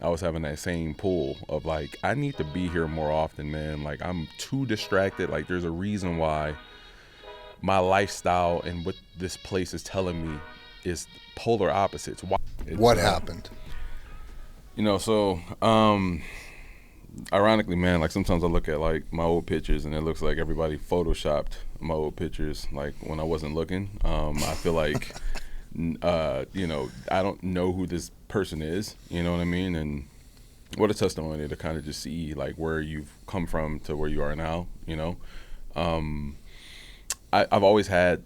I was having that same pull of like, I need to be here more often, man. Like, I'm too distracted. Like, there's a reason why my lifestyle and what this place is telling me is polar opposites. Why? What happened? You know, so ironically, man, like sometimes I look at like my old pictures and it looks like everybody photoshopped my old pictures like when I wasn't looking. I feel like you know, I don't know who this person is, you know what I mean? And what a testimony to kind of just see like where you've come from to where you are now, you know? I've always had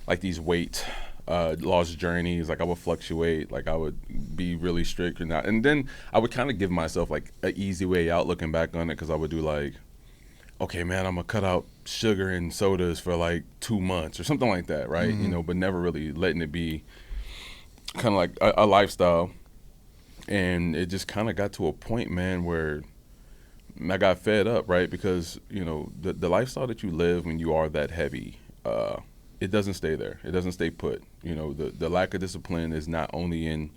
like these weight loss journeys. Like I would fluctuate, like I would be really strict or not, and then I would kind of give myself like an easy way out looking back on it, because I would do like, okay man, I'm gonna cut out sugar and sodas for like 2 months or something like that, right? You know, but never really letting it be kind of like a lifestyle. And it just kind of got to a point, man, where I got fed up, right? Because, you know, the lifestyle that you live when you are that heavy, it doesn't stay there. It doesn't stay put. You know, the lack of discipline is not only in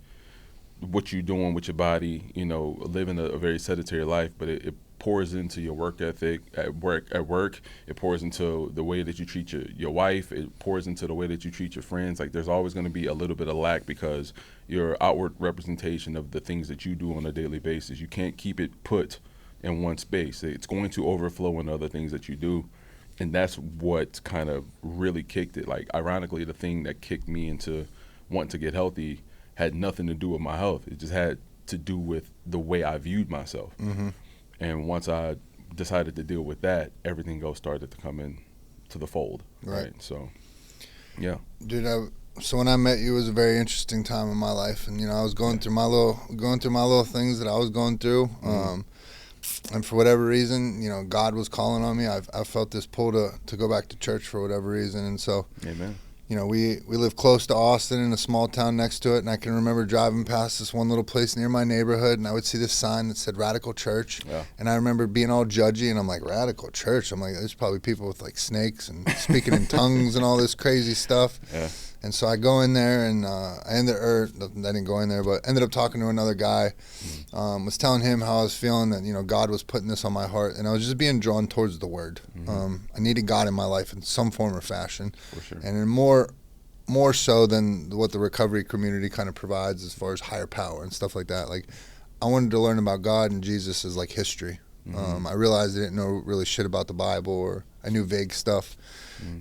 what you're doing with your body, you know, living a very sedentary life, but it pours into your work ethic at work. It pours into the way that you treat your wife. It pours into the way that you treat your friends. Like, there's always going to be a little bit of lack because your outward representation of the things that you do on a daily basis, you can't keep it put in one space. It's going to overflow in other things that you do. And that's what kind of really kicked it. Like, ironically, the thing that kicked me into wanting to get healthy had nothing to do with my health. It just had to do with the way I viewed myself. And once I decided to deal with that, everything else started to come in to the fold. Right. So, yeah. Dude, so when I met you, it was a very interesting time in my life, and you know, I was going through my little things that I was going through. And for whatever reason, you know, God was calling on me. I felt this pull to go back to church for whatever reason. And so, Amen. You know, we live close to Austin in a small town next to it. And I can remember driving past this one little place near my neighborhood, and I would see this sign that said Radical Church. Yeah. And I remember being all judgy, and I'm like, Radical Church? I'm like, there's probably people with like snakes and speaking in tongues and all this crazy stuff. Yeah. And so I go in there, and I didn't go in there, but ended up talking to another guy. Was telling him how I was feeling, that, you know, God was putting this on my heart, and I was just being drawn towards the Word. I needed God in my life in some form or fashion, For sure. and in more so than what the recovery community kind of provides as far as higher power and stuff like that. Like, I wanted to learn about God and Jesus as like history. I realized I didn't know really shit about the Bible, or I knew vague stuff.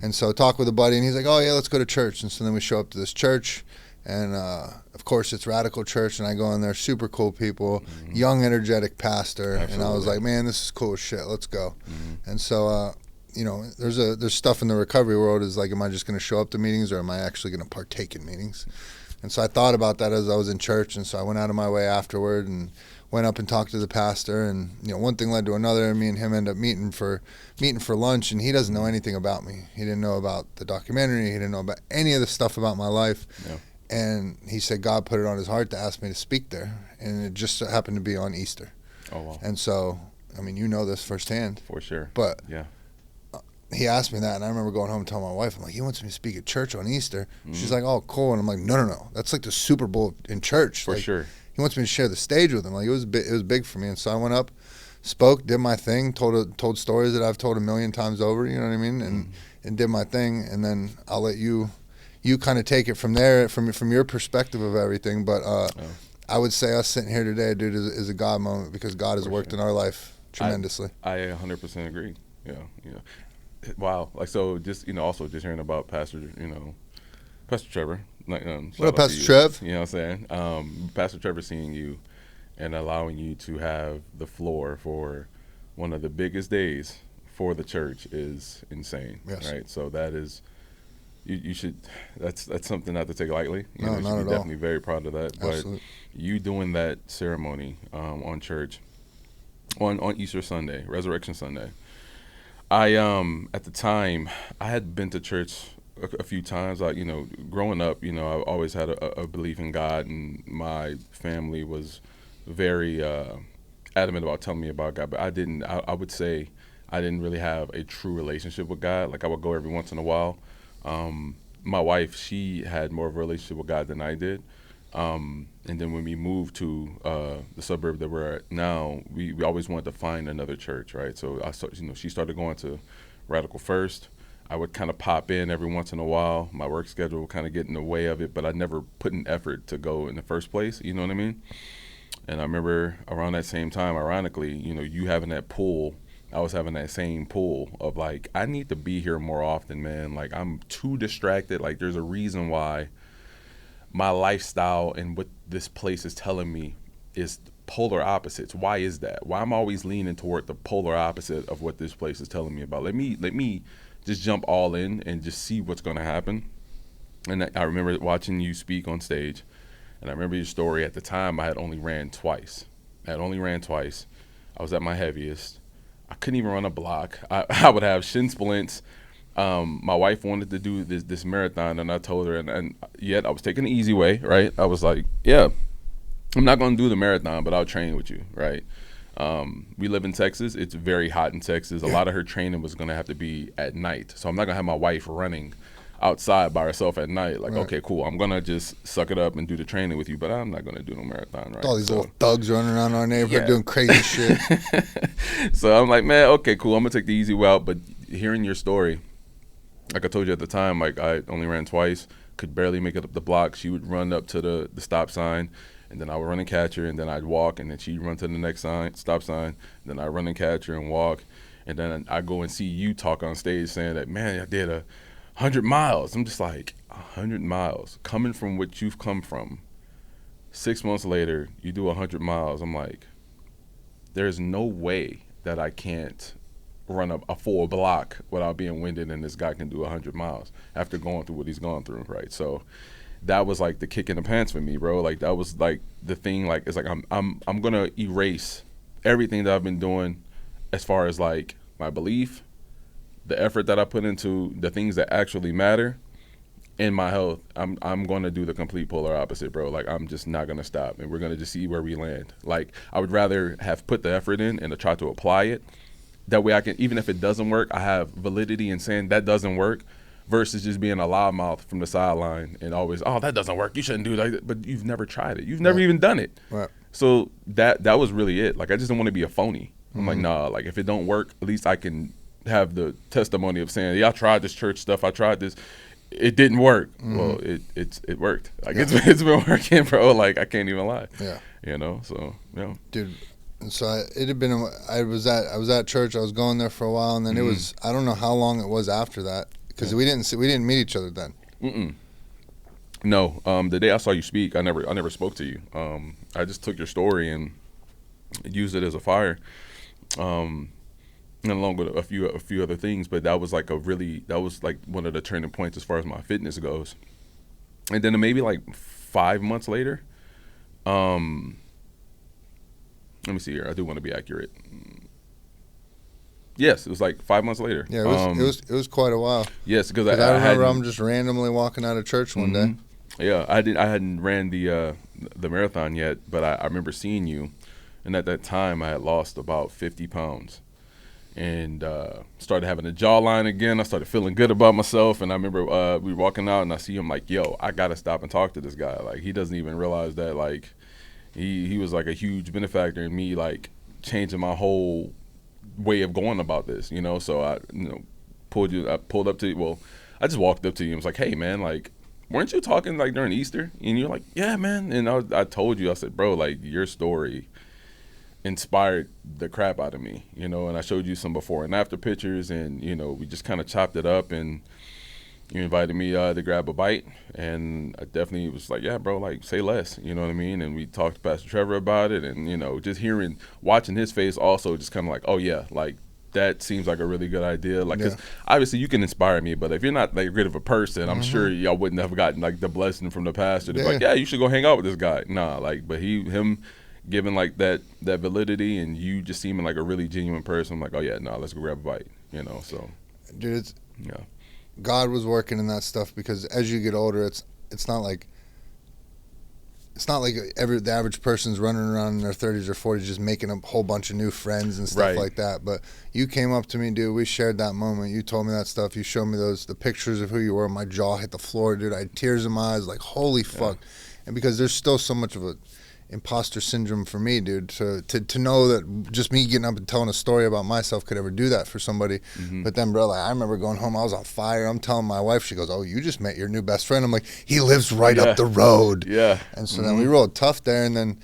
And so I talked with a buddy, and he's like, oh yeah, let's go to church. And so then we show up to this church, and of course it's Radical Church, and I go in there, super cool people, young, energetic pastor. Absolutely. And I was like, man, this is cool as shit, let's go. And so you know, there's stuff in the recovery world is like, am I just going to show up to meetings, or am I actually going to partake in meetings? And so I thought about that as I was in church, and so I went out of my way afterward and went up and talked to the pastor, and you know, one thing led to another, and me and him ended up meeting for lunch, and he doesn't know anything about me. He didn't know about the documentary. He didn't know about any of the stuff about my life. Yeah. And he said God put it on his heart to ask me to speak there, and it just happened to be on Easter. Oh, wow. And so, I mean, you know this firsthand. For sure. But yeah. He asked me that, and I remember going home and telling my wife, I'm like, he wants me to speak at church on Easter. She's like, oh, cool. And I'm like, no. That's like the Super Bowl in church. For like, sure. He wants me to share the stage with him. Like, it was big for me. And so I went up, spoke, did my thing, told stories that I've told a million times over, you know what I mean? And did my thing. And then I'll let you kind of take it from there, from your perspective of everything. But I would say us sitting here today, dude, is a God moment, because God has worked in our life tremendously. I 100% agree. Yeah. Wow. Like, so just, you know, also just hearing about Pastor Trevor. Like, what up, Pastor Trev? You know what I'm saying? Pastor Trevor seeing you and allowing you to have the floor for one of the biggest days for the church is insane. Yes. Right? So that is, you should, that's something not to take lightly. No, you not should be at all. definitely very proud of that. Absolutely. But you doing that ceremony on church, on Easter Sunday, Resurrection Sunday, I at the time I had been to church a few times. You know, growing up, you know, I always had a belief in God, and my family was very adamant about telling me about God. But I would say I didn't really have a true relationship with God. Like, I would go every once in a while. My wife, she had more of a relationship with God than I did. And then when we moved to the suburb that we're at now, we always wanted to find another church, right? So she started going to Radical First. I would kind of pop in every once in a while. My work schedule would kind of get in the way of it, but I never put an effort to go in the first place. You know what I mean? And I remember around that same time, ironically, you having that pull, I was having that same pull of like, I need to be here more often, man. Like, I'm too distracted. Like, there's a reason why my lifestyle and what this place is telling me is polar opposites. Why is that? Why I'm always leaning toward the polar opposite of what this place is telling me about. Let me just jump all in and just see what's going to happen. And I remember watching you speak on stage, and I remember your story. At the time, I had only ran twice. I was at my heaviest. I couldn't even run a block. I would have shin splints. My wife wanted to do this marathon, and I told her, and yet I was taking the easy way, right? I was like, yeah, I'm not going to do the marathon, but I'll train with you, right? We live in Texas. It's very hot in Texas. A lot of her training was going to have to be at night. So I'm not going to have my wife running outside by herself at night. Like, okay, cool. I'm going to just suck it up and do the training with you, but I'm not going to do no marathon, right? All these little thugs running around our neighborhood doing crazy shit. So I'm like, man, okay, cool. I'm going to take the easy route. But hearing your story, like I told you at the time, like I only ran twice, could barely make it up the block. She would run up to the stop sign, and then I would run and catch her, and then I'd walk, and then she'd run to the next stop sign, and then I'd run and catch her and walk, and then I go and see you talk on stage saying that, man, I did 100 miles. I'm just like, 100 miles? Coming from what you've come from, 6 months later, you do 100 miles. I'm like, there's no way that I can't run a full block without being winded, and this guy can do 100 miles after going through what he's gone through, right? So that was like the kick in the pants for me, bro. Like, that was like the thing. Like, it's like I'm gonna erase everything that I've been doing as far as like my belief, the effort that I put into the things that actually matter, and my health. I'm gonna do the complete polar opposite, bro. Like, I'm just not gonna stop, and we're gonna just see where we land. Like, I would rather have put the effort in and to try to apply it. That way I can, even if it doesn't work, I have validity in saying that doesn't work, versus just being a loudmouth from the sideline and always, oh, that doesn't work, you shouldn't do that. But you've never tried it. You've never even done it. Right. So that was really it. Like, I just didn't want to be a phoney. I'm like, nah, like, if it don't work, at least I can have the testimony of saying, yeah, I tried this church stuff. I tried this. It didn't work. Well, it worked. Like, it's been working, bro. Like, I can't even lie. Yeah. So, Dude. And so it had been. I was at church. I was going there for a while, and then it was. I don't know how long it was after that, because we didn't meet each other then. No. The day I saw you speak, I never spoke to you. I just took your story and used it as a fire, and along with a few other things. But that was like one of the turning points as far as my fitness goes. And then maybe like 5 months later, let me see here. I do want to be accurate. Yes, it was like 5 months later. Yeah, it was quite a while. Yes, because I remember I'm just randomly walking out of church one day. Yeah, I hadn't ran the marathon yet, but I remember seeing you, and at that time I had lost about 50 pounds, and started having a jawline again. I started feeling good about myself, and I remember we were walking out, and I see him like, yo, I gotta stop and talk to this guy. Like, he doesn't even realize that like. He was like a huge benefactor in me, like, changing my whole way of going about this, So I, pulled up to you. Well, I just walked up to you and was like, hey, man, like, weren't you talking like during Easter? And you're like, yeah, man. And I told you, I said, bro, like, your story inspired the crap out of me, And I showed you some before and after pictures, and we just kind of chopped it up, and you invited me to grab a bite, and I definitely was like, yeah, bro, like, say less, you know what I mean? And we talked to Pastor Trevor about it, and, just watching his face also just kind of like, oh, yeah, like, that seems like a really good idea. Like, because obviously you can inspire me, but if you're not that good of a person, I'm sure y'all wouldn't have gotten, like, the blessing from the pastor to be like, yeah, you should go hang out with this guy. Nah, like, but him giving, like, that validity, and you just seeming like a really genuine person, I'm like, oh, yeah, nah, let's go grab a bite, so. Dude, God was working in that stuff, because as you get older, it's not like the average person's running around in their 30s or 40s just making a whole bunch of new friends and stuff like that. But you came up to me, dude. We shared that moment. You told me that stuff. You showed me the pictures of who you were. My jaw hit the floor, dude. I had tears in my eyes, like, holy fuck. And because there's still so much of a imposter syndrome for me, dude, to know that just me getting up and telling a story about myself could ever do that for somebody. Mm-hmm. But then, bro, like, I remember going home, I was on fire. I'm telling my wife, she goes, "Oh, you just met your new best friend." I'm like, "He lives right up the road." Yeah. And so then we rolled tough there. And then,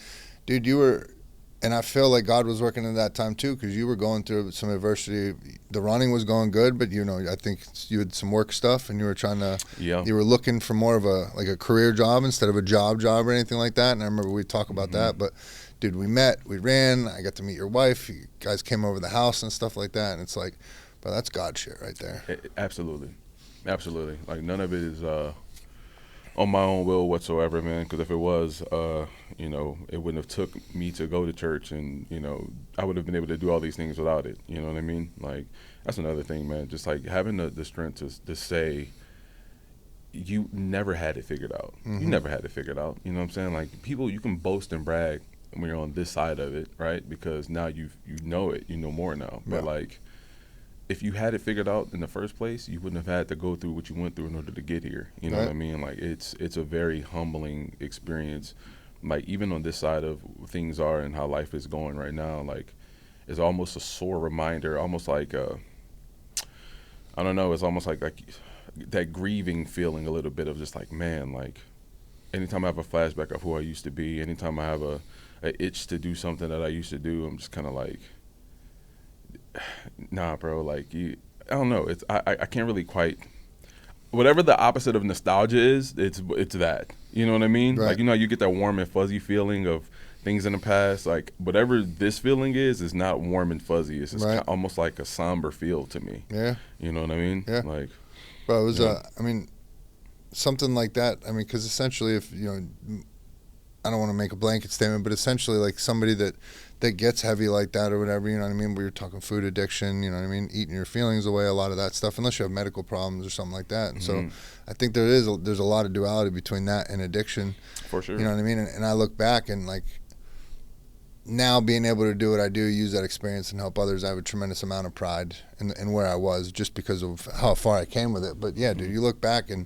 dude, you were, and I feel like God was working at that time too, because you were going through some adversity. The running was going good, but I think you had some work stuff, and you were trying to, you were looking for more of a career job instead of a job or anything like that. And I remember we'd talk about that. But dude, we met, we ran. I got to meet your wife. You guys came over the house and stuff like that. And it's like, bro, that's God shit right there. Absolutely. Like none of it is on my own will whatsoever, man. Because if it was, it wouldn't have took me to go to church, and I would have been able to do all these things without it. You know what I mean? Like that's another thing, man. Just like having the strength to say you never had it figured out. Mm-hmm. You never had it figured out. You know what I'm saying? Like people, you can boast and brag when you're on this side of it, right? Because now you know it. You know more now. But like, if you had it figured out in the first place, you wouldn't have had to go through what you went through in order to get here. You know what I mean? Like it's a very humbling experience. Like even on this side of things are and how life is going right now, like it's almost a sore reminder, almost like I don't know, it's almost like that grieving feeling a little bit of just like, man, like anytime I have a flashback of who I used to be, anytime I have a itch to do something that I used to do, I'm just kind of like, nah, bro, like I don't know. It's I can't really quite. Whatever the opposite of nostalgia is, it's that. You know what I mean? Right. Like you get that warm and fuzzy feeling of things in the past. Like whatever this feeling is not warm and fuzzy. It's just almost like a somber feel to me. Yeah. You know what I mean? Yeah. Like, bro, it was something like that. I mean, because essentially, if I don't want to make a blanket statement, but essentially, like somebody that gets heavy like that or whatever, you know what I mean? We were talking food addiction, you know what I mean? Eating your feelings away, a lot of that stuff, unless you have medical problems or something like that. And so I think there's a lot of duality between that and addiction. For sure. You know what I mean? And I look back and like now being able to do what I do, use that experience and help others, I have a tremendous amount of pride in where I was just because of how far I came with it. But yeah, dude, you look back and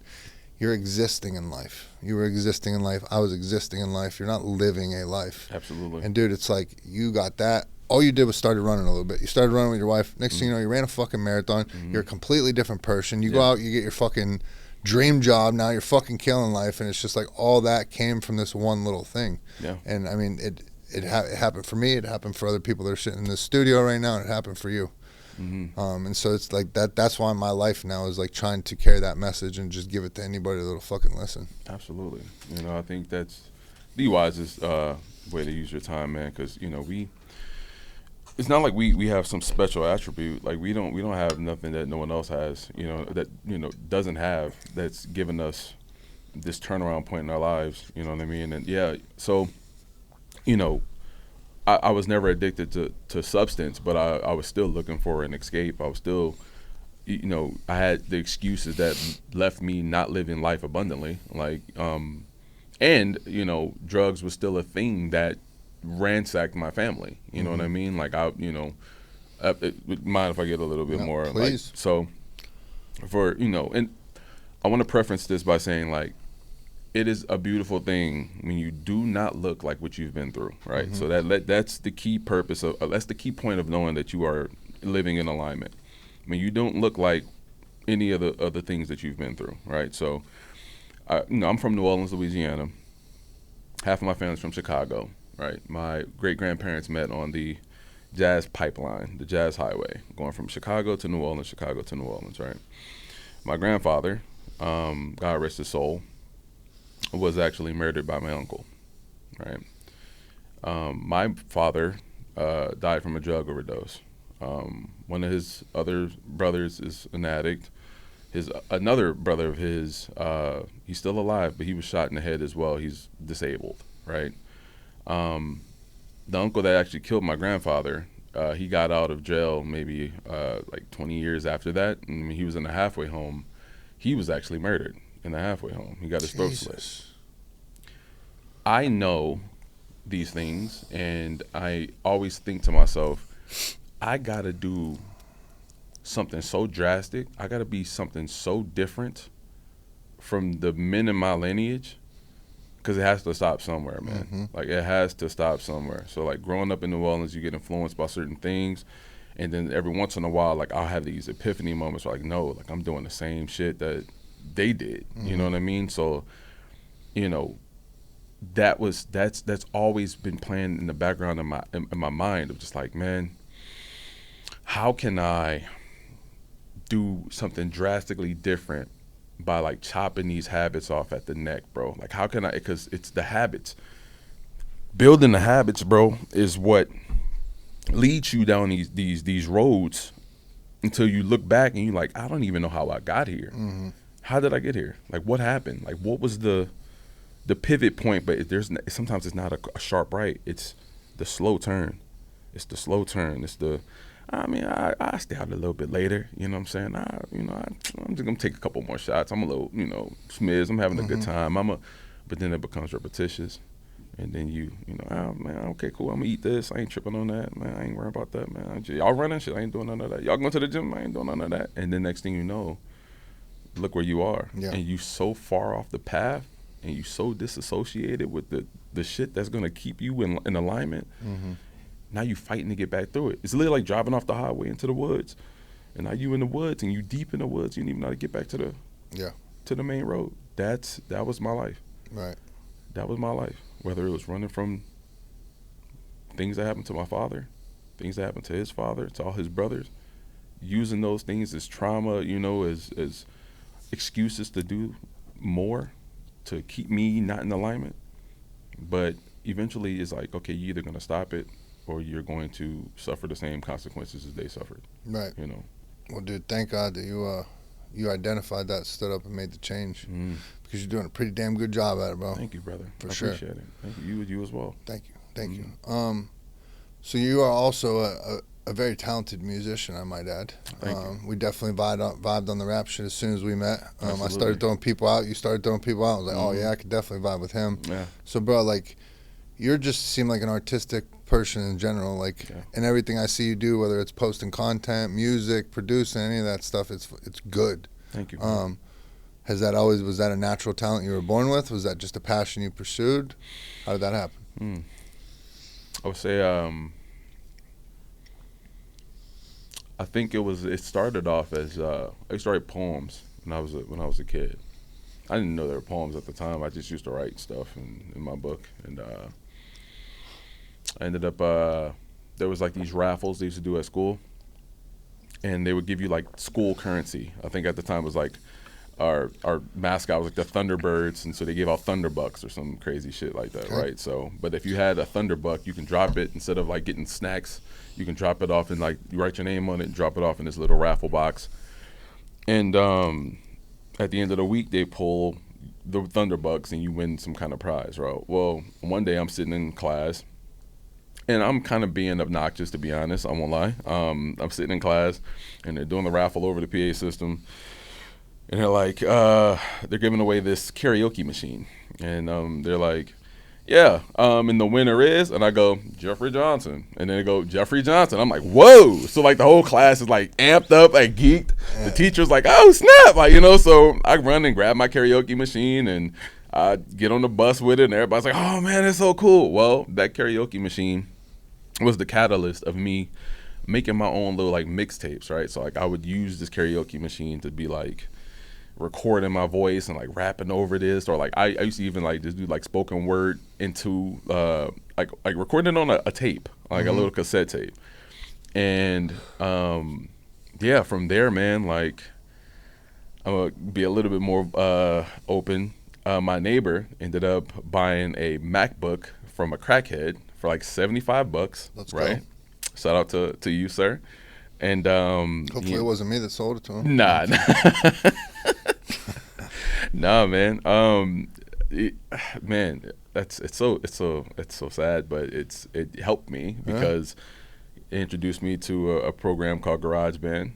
you're existing in life. You were existing in life. I was existing in life. You're not living a life. Absolutely. And dude, it's like you got that. All you did was started running a little bit. You started running with your wife. Next thing you know, you ran a fucking marathon. You're a completely different person. You go out, you get your fucking dream job. Now you're fucking killing life. And it's just like all that came from this one little thing. Yeah. And I mean, it happened for me. It happened for other people that are sitting in the studio right now. And it happened for you. And so it's like that's why my life now is like trying to carry that message and just give it to anybody that'll fucking listen. Absolutely. I think that's the wisest way to use your time, man, because it's not like we have some special attribute. Like we don't have nothing that no one else has, that doesn't have, that's given us this turnaround point in our lives, you know what I mean? And so I was never addicted to substance, but I was still looking for an escape. I was still, I had the excuses that left me not living life abundantly. Like, and drugs was still a thing that ransacked my family. You know what I mean? Like mind if I get a little bit more? Please. Like, so, and I want to preference this by saying like, it is a beautiful thing when you do not look like what you've been through, right? So that's the key purpose of that's the key point of knowing that you are living in alignment. I mean, you don't look like any of the other things that you've been through, right? So, I'm from New Orleans, Louisiana. Half of my family's from Chicago, right? My great-grandparents met on the Jazz Pipeline, the Jazz Highway, going from Chicago to New Orleans, right? My grandfather, God rest his soul, was actually murdered by my uncle, right? My father died from a drug overdose. One of his other brothers is an addict. Another brother of his, he's still alive, but he was shot in the head as well. He's disabled, right? The uncle that actually killed my grandfather, he got out of jail maybe like 20 years after that, and when he was in a halfway home, he was actually murdered in the halfway home. He got his throat slit. I know these things, and I always think to myself, I gotta do something so drastic. I gotta be something so different from the men in my lineage because it has to stop somewhere, man. Mm-hmm. Like, it has to stop somewhere. So, like, growing up in New Orleans, you get influenced by certain things, and then every once in a while, like, I'll have these epiphany moments where, like, no, like, I'm doing the same shit that they did. You know what I mean? So, you know, that's always been playing in the background in my mind of just like, man, how can I do something drastically different by like chopping these habits off at the neck, bro? Like, how can I? Because it's the habits. Building the habits, bro, is what leads you down these roads until you look back and you're like, I don't even know how I got here. How did I get here? Like, what happened? Like, what was the pivot point? But sometimes it's not a sharp right. It's the slow turn. It's the slow turn. It's the, I mean, I stay out a little bit later. You know what I'm saying? I'm just gonna take a couple more shots. I'm a little, smiz. I'm having a good time. But then it becomes repetitious, and then oh man, okay, cool. I'm gonna eat this. I ain't tripping on that, man. I ain't worrying about that, man. Y'all running shit. I ain't doing none of that. Y'all going to the gym. I ain't doing none of that. And then next thing you know, look where you are, and you so far off the path, and you so disassociated with the shit that's gonna keep you in alignment. Now you fighting to get back through it. It's literally like driving off the highway into the woods, and now you in the woods and you deep in the woods. You don't even know how to get back to the main road. That was my life. Right. That was my life. Whether it was running from things that happened to my father, things that happened to his father, to all his brothers, using those things as trauma, as excuses to do more, to keep me not in alignment. But eventually it's like, okay, you're either going to stop it or you're going to suffer the same consequences as they suffered. Right. Well, dude, thank God that you identified that, stood up, and made the change. Because you're doing a pretty damn good job at it, bro. Thank you, brother. For I sure. appreciate it. Thank you. You as well. Thank you. So you are also a very talented musician, I might add. Thank you. We definitely vibed on the rap shit as soon as we met. I Absolutely. started throwing people out. You started throwing people out. I was like, oh yeah, I could definitely vibe with him. Yeah. So, bro, like, you just seem like an artistic person in general. Like, and everything I see you do, whether it's posting content, music, producing, any of that stuff, it's good. Thank you. Was that a natural talent you were born with? Was that just a passion you pursued? How did that happen? I would say, I think it started off as I started poems when I was a kid. I didn't know there were poems at the time. I just used to write stuff in my book, and I ended up there was like these raffles they used to do at school, and they would give you like school currency. I think at the time it was like our mascot was like the Thunderbirds, and so they gave out Thunderbucks or some crazy shit like that, right? So, but if you had a Thunderbuck, you can drop it instead of like getting snacks. You can drop it off and like you write your name on it and drop it off in this little raffle box. And at the end of the week, they pull the Thunderbucks and you win some kind of prize, right? Well, one day I'm sitting in class, and I'm kind of being obnoxious, to be honest. I won't lie. I'm sitting in class, and they're doing the raffle over the PA system. And they're like, they're giving away this karaoke machine. And they're like, yeah, and the winner is, and I go, Jeffrey Johnson. And then they go, Jeffrey Johnson. I'm like, whoa. So, like, the whole class is, like, amped up, like, geeked. The teacher's like, oh, snap. Like, so I run and grab my karaoke machine, and I get on the bus with it, and everybody's like, oh, man, it's so cool. Well, that karaoke machine was the catalyst of me making my own little, like, mixtapes, right? So, like, I would use this karaoke machine to be, like, recording my voice and like rapping over this, or like I used to even like just do like spoken word into like recording on a tape, like a little cassette tape. And yeah, from there, man, like I'm gonna be a little bit more open. My neighbor ended up buying a MacBook from a crackhead for like $75. Let's right? go. Shout out to you, sir. And hopefully it wasn't me that sold it to him. Nah. Nah, man. Man, it's so sad, but it helped me because it introduced me to a program called GarageBand.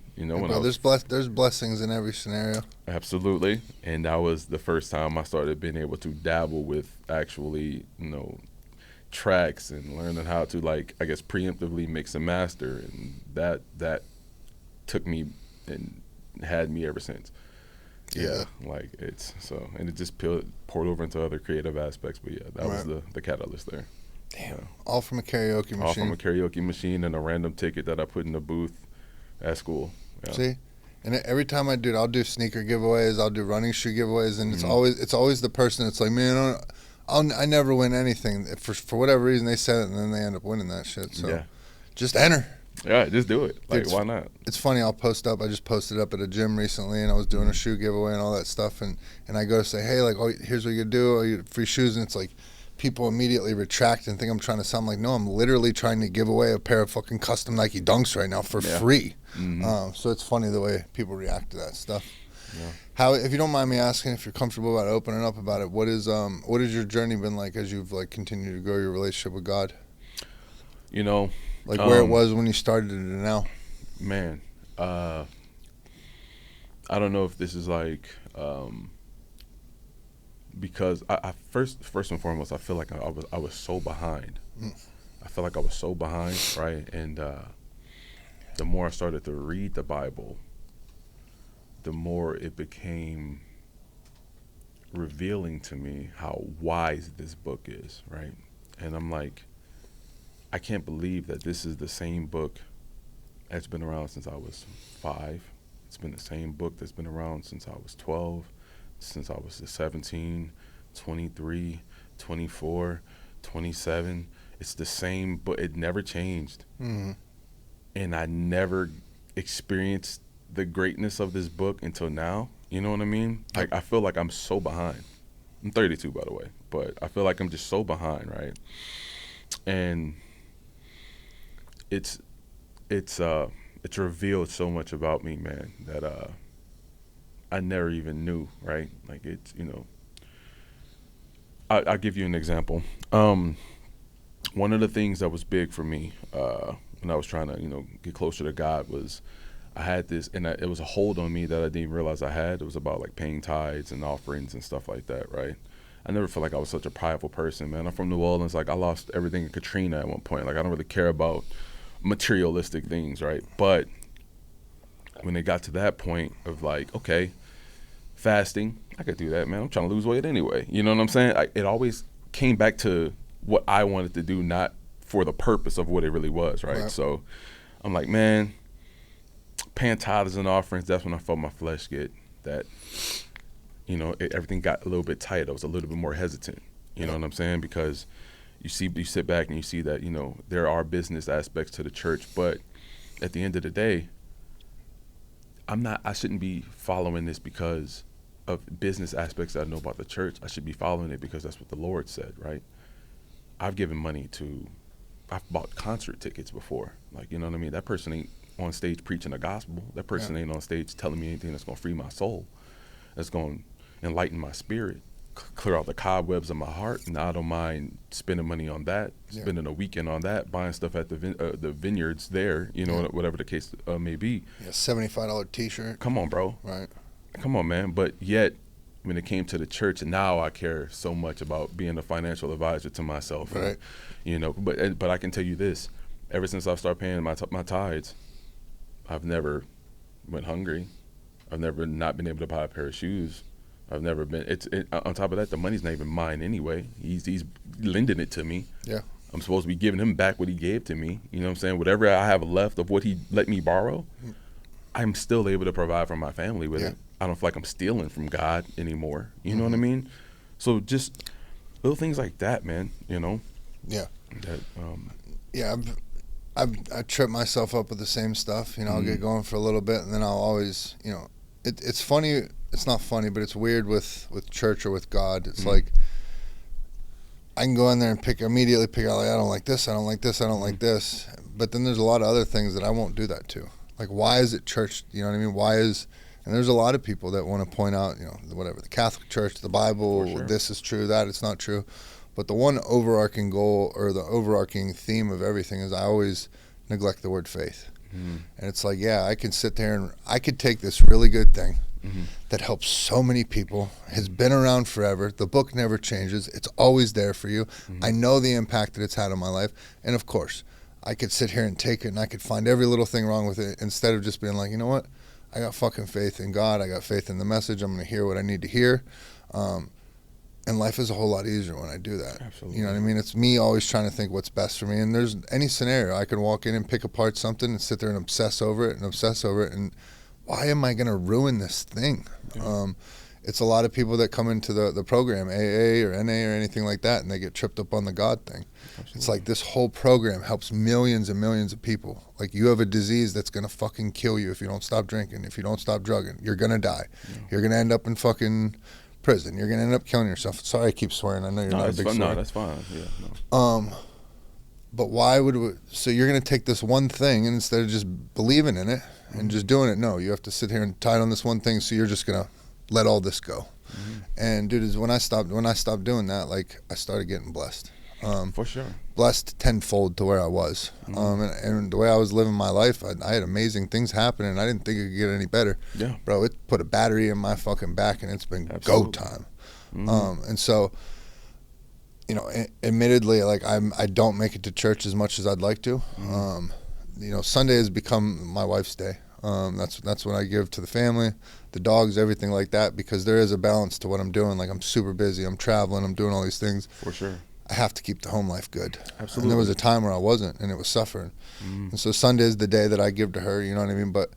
There's blessings in every scenario. Absolutely, and that was the first time I started being able to dabble with actually, tracks and learning how to, like, I guess, preemptively mix and master, and that took me and had me ever since. Yeah, like it's so, and it just poured over into other creative aspects. But yeah, that was the catalyst there. Damn. Yeah. All from a karaoke machine. All from a karaoke machine and a random ticket that I put in the booth at school. Yeah. See, and every time I do it, I'll do sneaker giveaways, I'll do running shoe giveaways, and it's always the person that's like, man, I never win anything. For whatever reason, they said it, and then they end up winning that shit. So just enter. Yeah, just do it. Like, why not? It's funny. I'll post up. I just posted up at a gym recently, and I was doing a shoe giveaway and all that stuff. And I go to say, hey, like, oh, here's what you do. You get free shoes, and it's like people immediately retract and think I'm trying to sound like, no, I'm literally trying to give away a pair of fucking custom Nike Dunks right now for free. So it's funny the way people react to that stuff. Yeah. How, if you don't mind me asking, if you're comfortable about opening up about it, what has your journey been like as you've like continued to grow your relationship with God? You know, like where it was when you started it and now. Man, I don't know if this is like because I first and foremost, I feel like I was so behind. I feel like I was so behind, right? And the more I started to read the Bible, the more it became revealing to me how wise this book is, right? And I'm like, I can't believe that this is the same book that's been around since I was 5. It's been the same book that's been around since I was 12, since I was 17, 23, 24, 27. It's the same, but it never changed. And I never experienced the greatness of this book until now. You know what I mean? Like, I feel like I'm so behind. I'm 32, by the way, but I feel like I'm just so behind, right? And it's revealed so much about me, man, that I never even knew, right? Like, it's, you know, I'll give you an example. One of the things that was big for me when I was trying to, you know, get closer to God was I had this, and it was a hold on me that I didn't even realize I had. It was about like paying tithes and offerings and stuff like that, right? I never felt like I was such a prideful person, man. I'm from New Orleans. Like, I lost everything in Katrina at one point. Like, I don't really care about materialistic things, right? But when it got to that point of like, okay, fasting, I could do that, man. I'm trying to lose weight anyway. You know what I'm saying? It always came back to what I wanted to do, not for the purpose of what it really was, right? So I'm like, man, paying tithes and offerings, that's when I felt my flesh get that, you know, everything got a little bit tight. I was a little bit more hesitant, you know what I'm saying? Because you sit back and you see that, you know, there are business aspects to the church, but at the end of the day, I shouldn't be following this because of business aspects that I know about the church. I should be following it because that's what the Lord said, right? I've bought concert tickets before. Like, you know what I mean? That person ain't on stage preaching the gospel. That person ain't on stage telling me anything that's going to free my soul, that's going to enlighten my spirit, clear out the cobwebs of my heart. And I don't mind spending money on that, spending a weekend on that, buying stuff at the vineyards there, you know, whatever the case may be. Yeah, $75 T-shirt. Come on, bro. Right. Come on, man. But yet, when it came to the church, and now I care so much about being a financial advisor to myself. Right. And, you know, but I can tell you this: ever since I've started paying my tithes, I've never went hungry. I've never not been able to buy a pair of shoes. I've never been. On top of that, the money's not even mine anyway. He's lending it to me. Yeah. I'm supposed to be giving him back what he gave to me. You know what I'm saying? Whatever I have left of what he let me borrow, I'm still able to provide for my family with it. I don't feel like I'm stealing from God anymore. You know what I mean? So just little things like that, man. You know? Yeah. That, I trip myself up with the same stuff. You know, I'll get going for a little bit, and then I'll always, you know, it's funny. It's not funny, but it's weird with church or with God. It's like I can go in there and immediately pick out, like, I don't like this, I don't like this, I don't like this. But then there's a lot of other things that I won't do that to. Like, why is it church? You know what I mean? And there's a lot of people that want to point out, you know, whatever, the Catholic Church, the Bible, this is true, that it's not true. But the one overarching goal or the overarching theme of everything is I always neglect the word faith. And it's like, yeah, I can sit there and I could take this really good thing that helps so many people, has been around forever. The book never changes. It's always there for you. I know the impact that it's had on my life. And of course, I could sit here and take it and I could find every little thing wrong with it instead of just being like, you know what? I got fucking faith in God. I got faith in the message. I'm going to hear what I need to hear. And life is a whole lot easier when I do that. Absolutely. You know what I mean? It's me always trying to think what's best for me. And there's any scenario. I can walk in and pick apart something and sit there and obsess over it. And why am I going to ruin this thing? Yeah. It's a lot of people that come into the program, AA or NA or anything like that, and they get tripped up on the God thing. Absolutely. It's like this whole program helps millions and millions of people. Like, you have a disease that's going to fucking kill you if you don't stop drinking, if you don't stop drugging. You're going to die. Yeah. You're going to end up in fucking prison. You're going to end up killing yourself. Sorry I keep swearing. I know you're not a big swearer. No, that's fine. Yeah, no. But why would we, so you're going to take this one thing, and instead of just believing in it and just doing it, no, you have to sit here and tie it on this one thing, so you're just going to let all this go. Mm-hmm. And dude, when I stopped doing that, like, I started getting blessed. For sure. Blessed tenfold to where I was. Mm-hmm. And the way I was living my life, I had amazing things happening, and I didn't think it could get any better. Yeah. Bro, it put a battery in my fucking back, and it's been Absolutely. Go time. Mm-hmm. And so, you know, admittedly, like, I don't make it to church as much as I'd like to. Mm-hmm. You know, Sunday has become my wife's day. That's what I give to the family, the dogs, everything like that, because there is a balance to what I'm doing. Like, I'm super busy, I'm traveling, I'm doing all these things. For sure. I have to keep the home life good. Absolutely. And there was a time where I wasn't, and it was suffering. Mm-hmm. And so Sunday is the day that I give to her, you know what I mean? But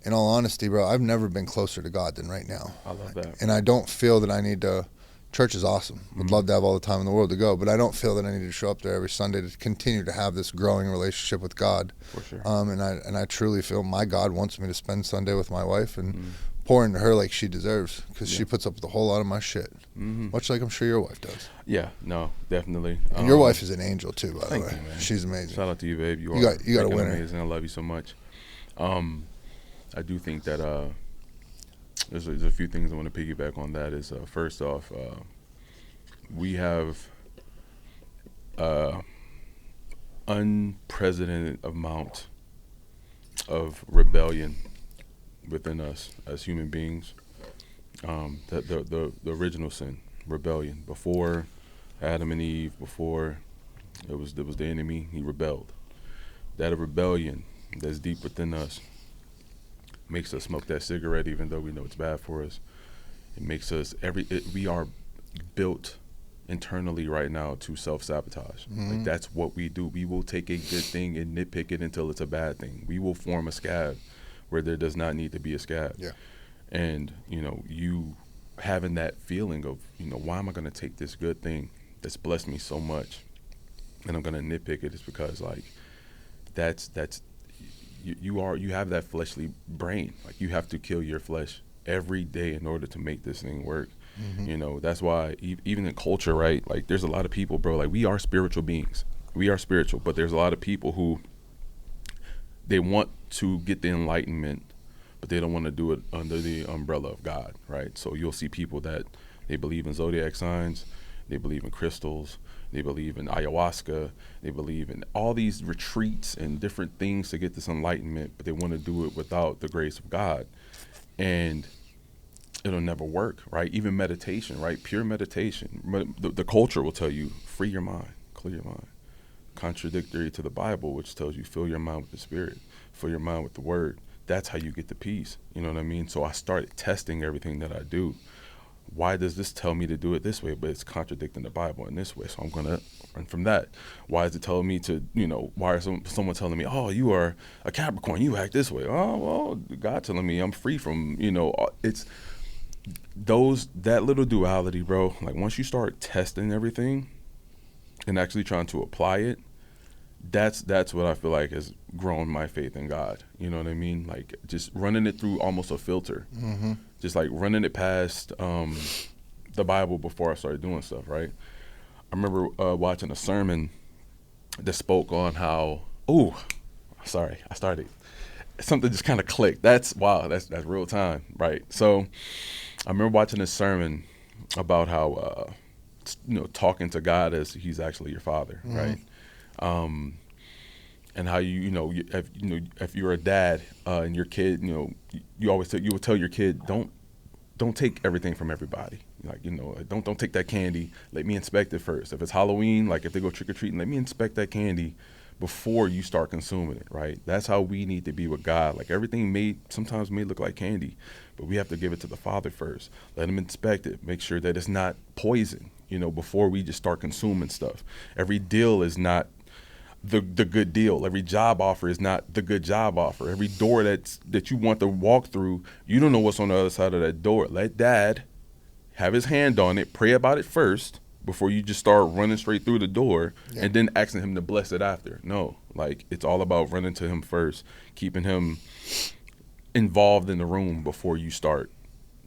in all honesty, bro, I've never been closer to God than right now. I love that. And I don't feel that I need to. Church is awesome. Would love to have all the time in the world to go, but I don't feel that I need to show up there every Sunday to continue to have this growing relationship with God. For sure. And I truly feel my God wants me to spend Sunday with my wife and pour into her like she deserves, because she puts up with a whole lot of my shit, much like I'm sure your wife does. Yeah, no, definitely. And your wife is an angel too, by the way. You, she's amazing. Shout out to you, babe. You got a winner. Amazing. I love you so much. I do think that there's a few things I want to piggyback on. That is, first off, we have unprecedented amount of rebellion within us as human beings. The original sin, rebellion, before Adam and Eve, before it was the enemy, he rebelled. That rebellion that's deep within us makes us smoke that cigarette even though we know it's bad for us. It makes us we are built internally right now to self-sabotage. Like, that's what we do. We will take a good thing and nitpick it until it's a bad thing. We will form a scab where there does not need to be a scab. Yeah. And, you know, you having that feeling of, you know, why am I going to take this good thing that's blessed me so much and I'm going to nitpick it? Is because, like, that's you have that fleshly brain. Like, you have to kill your flesh every day in order to make this thing work. You know, that's why even in culture, right, like, there's a lot of people, bro, like, we are spiritual beings. We are spiritual, but there's a lot of people who they want to get the enlightenment, but they don't want to do it under the umbrella of God, right? So you'll see people that they believe in zodiac signs, they believe in crystals, they believe in ayahuasca, they believe in all these retreats and different things to get this enlightenment, but they want to do it without the grace of God. And it'll never work, right? Even meditation, right? Pure meditation. The culture will tell you, free your mind, clear your mind. Contradictory to the Bible, which tells you, fill your mind with the Spirit, fill your mind with the Word. That's how you get the peace. You know what I mean? So I started testing everything that I do. Why does this tell me to do it this way, but it's contradicting the Bible in this way? So I'm going to run from that. Why is it telling me to, you know, why is someone telling me, oh, you are a Capricorn, you act this way? Oh, well, God telling me I'm free from, you know, it's that little duality, bro. Like, once you start testing everything and actually trying to apply it, that's what I feel like has grown my faith in God. You know what I mean? Like, just running it through almost a filter. Just like running it past the Bible before I started doing stuff, right? I remember watching a sermon that spoke on how, something just kind of clicked. That's real time, right? So I remember watching this sermon about how, you know, talking to God as he's actually your father, right? And how if you're a dad and your kid, you know, you would tell your kid, don't take everything from everybody. Like, you know, don't take that candy. Let me inspect it first. If it's Halloween, like, if they go trick or treating, let me inspect that candy before you start consuming it, right? That's how we need to be with God. Like everything sometimes may look like candy, but we have to give it to the Father first. Let him inspect it, make sure that it's not poison, before we just start consuming stuff. Every deal is not the good deal. Every job offer is not the good job offer. Every door that you want to walk through, you don't know what's on the other side of that door. Let Dad have his hand on it, pray about it first before you just start running straight through the door and then asking him to bless it after. No, like it's all about running to him first, keeping him involved in the room before you start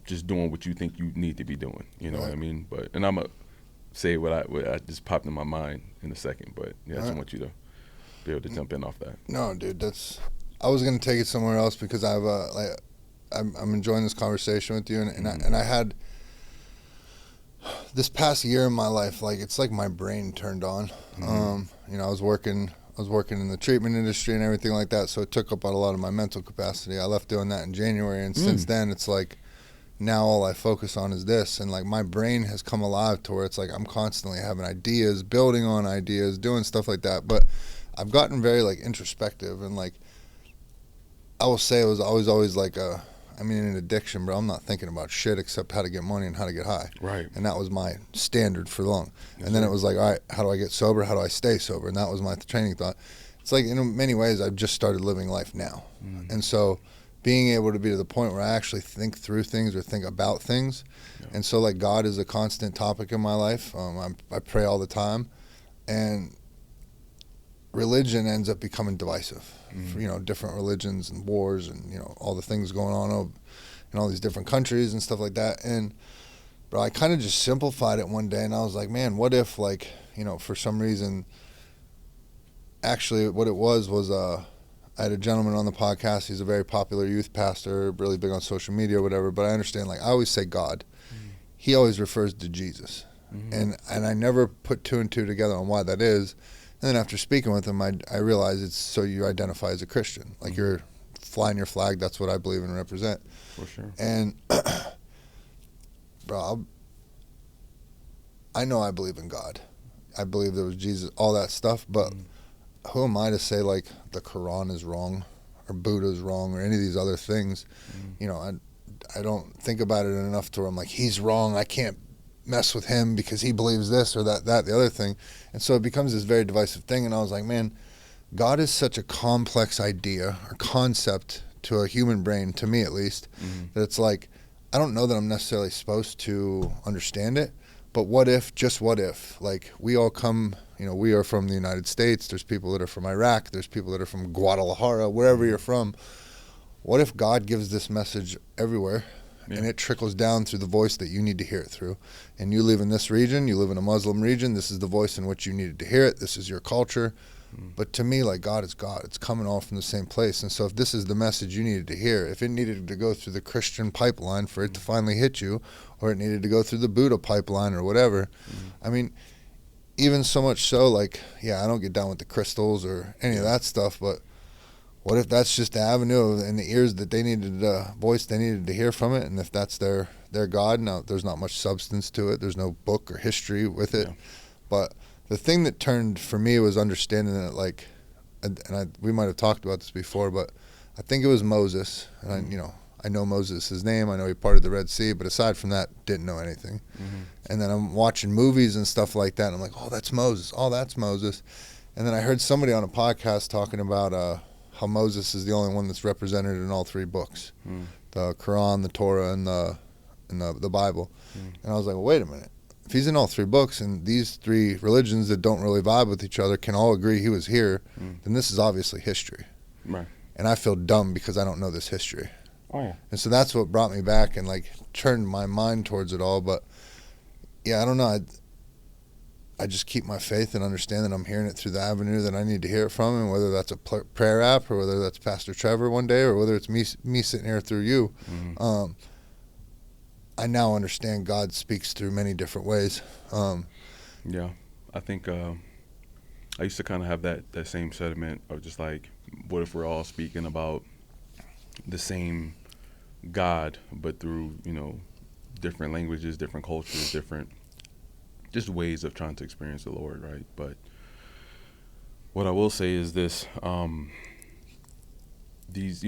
just doing what you think you need to be doing. You know what I mean? And I'm going to say what I just popped in my mind in a second, but I just want you to be able to jump in off that. No, dude, I was going to take it somewhere else because I'm enjoying this conversation with you, and I had this past year in my life, like it's like my brain turned on. I was working in the treatment industry and everything like that, so it took up a lot of my mental capacity. I left doing that in January, and since then it's like now all I focus on is this, and like my brain has come alive to where it's like I'm constantly having ideas, building on ideas, doing stuff like that. But I've gotten very like introspective, and like I will say it was always like an addiction, bro. I'm not thinking about shit except how to get money and how to get high. Right. And that was my standard for long. And then it was like, all right, how do I get sober? How do I stay sober? And that was my training thought. It's like in many ways I've just started living life now. And so being able to be to the point where I actually think through things or think about things. And so like God is a constant topic in my life. I pray all the time. And religion ends up becoming divisive. For, different religions and wars and, all the things going on in all these different countries and stuff like that. And, bro, I kind of just simplified it one day, and I was like, man, what if, like, for some reason, actually what it was I had a gentleman on the podcast. He's a very popular youth pastor, really big on social media or whatever, but I understand, like, I always say God. He always refers to Jesus. And I never put two and two together on why that is. And then after speaking with him, I realized it's so you identify as a Christian. Like you're flying your flag, that's what I believe and represent. For sure. And, bro, I know I believe in God. I believe there was Jesus, all that stuff, but who am I to say, like, the Quran is wrong or Buddha is wrong or any of these other things? I don't think about it enough to where I'm like, he's wrong, I can't mess with him because he believes this or that, the other thing. And so it becomes this very divisive thing. And I was like, man, God is such a complex idea or concept to a human brain, to me at least, that it's like, I don't know that I'm necessarily supposed to understand it, but what if, just what if, like we all come, we are from the United States. There's people that are from Iraq. There's people that are from Guadalajara, wherever you're from. What if God gives this message everywhere? And it trickles down through the voice that you need to hear it through. And you live in this region, you live in a Muslim region, this is the voice in which you needed to hear it, this is your culture. But to me, like, God is God. It's coming all from the same place. And so if this is the message you needed to hear, if it needed to go through the Christian pipeline for it to finally hit you, or it needed to go through the Buddha pipeline or whatever, I mean, even so much so, like, I don't get down with the crystals or any of that stuff, but what if that's just the avenue and the ears that they needed, voice they needed to hear from it, and if that's their God? Now, there's not much substance to it. There's no book or history with it. But the thing that turned for me was understanding that, like, we might have talked about this before, but I think it was Moses. And I know Moses' name. I know he parted the Red Sea, but aside from that, didn't know anything. And then I'm watching movies and stuff like that, and I'm like, oh, that's Moses. Oh, that's Moses. And then I heard somebody on a podcast talking about how Moses is the only one that's represented in all three books, the Quran, the Torah, and the Bible. And I was like, well, wait a minute. If he's in all three books and these three religions that don't really vibe with each other can all agree he was here, then this is obviously history. Right. And I feel dumb because I don't know this history. Oh, yeah. And so that's what brought me back and, like, turned my mind towards it all. But, I don't know. I just keep my faith and understand that I'm hearing it through the avenue that I need to hear it from, and whether that's a prayer app or whether that's Pastor Trevor one day or whether it's me sitting here through you. I now understand God speaks through many different ways. I think I used to kind of have that same sentiment of just like, what if we're all speaking about the same God, but through, different languages, different cultures, different just ways of trying to experience the Lord, right? But What I will say is this: these,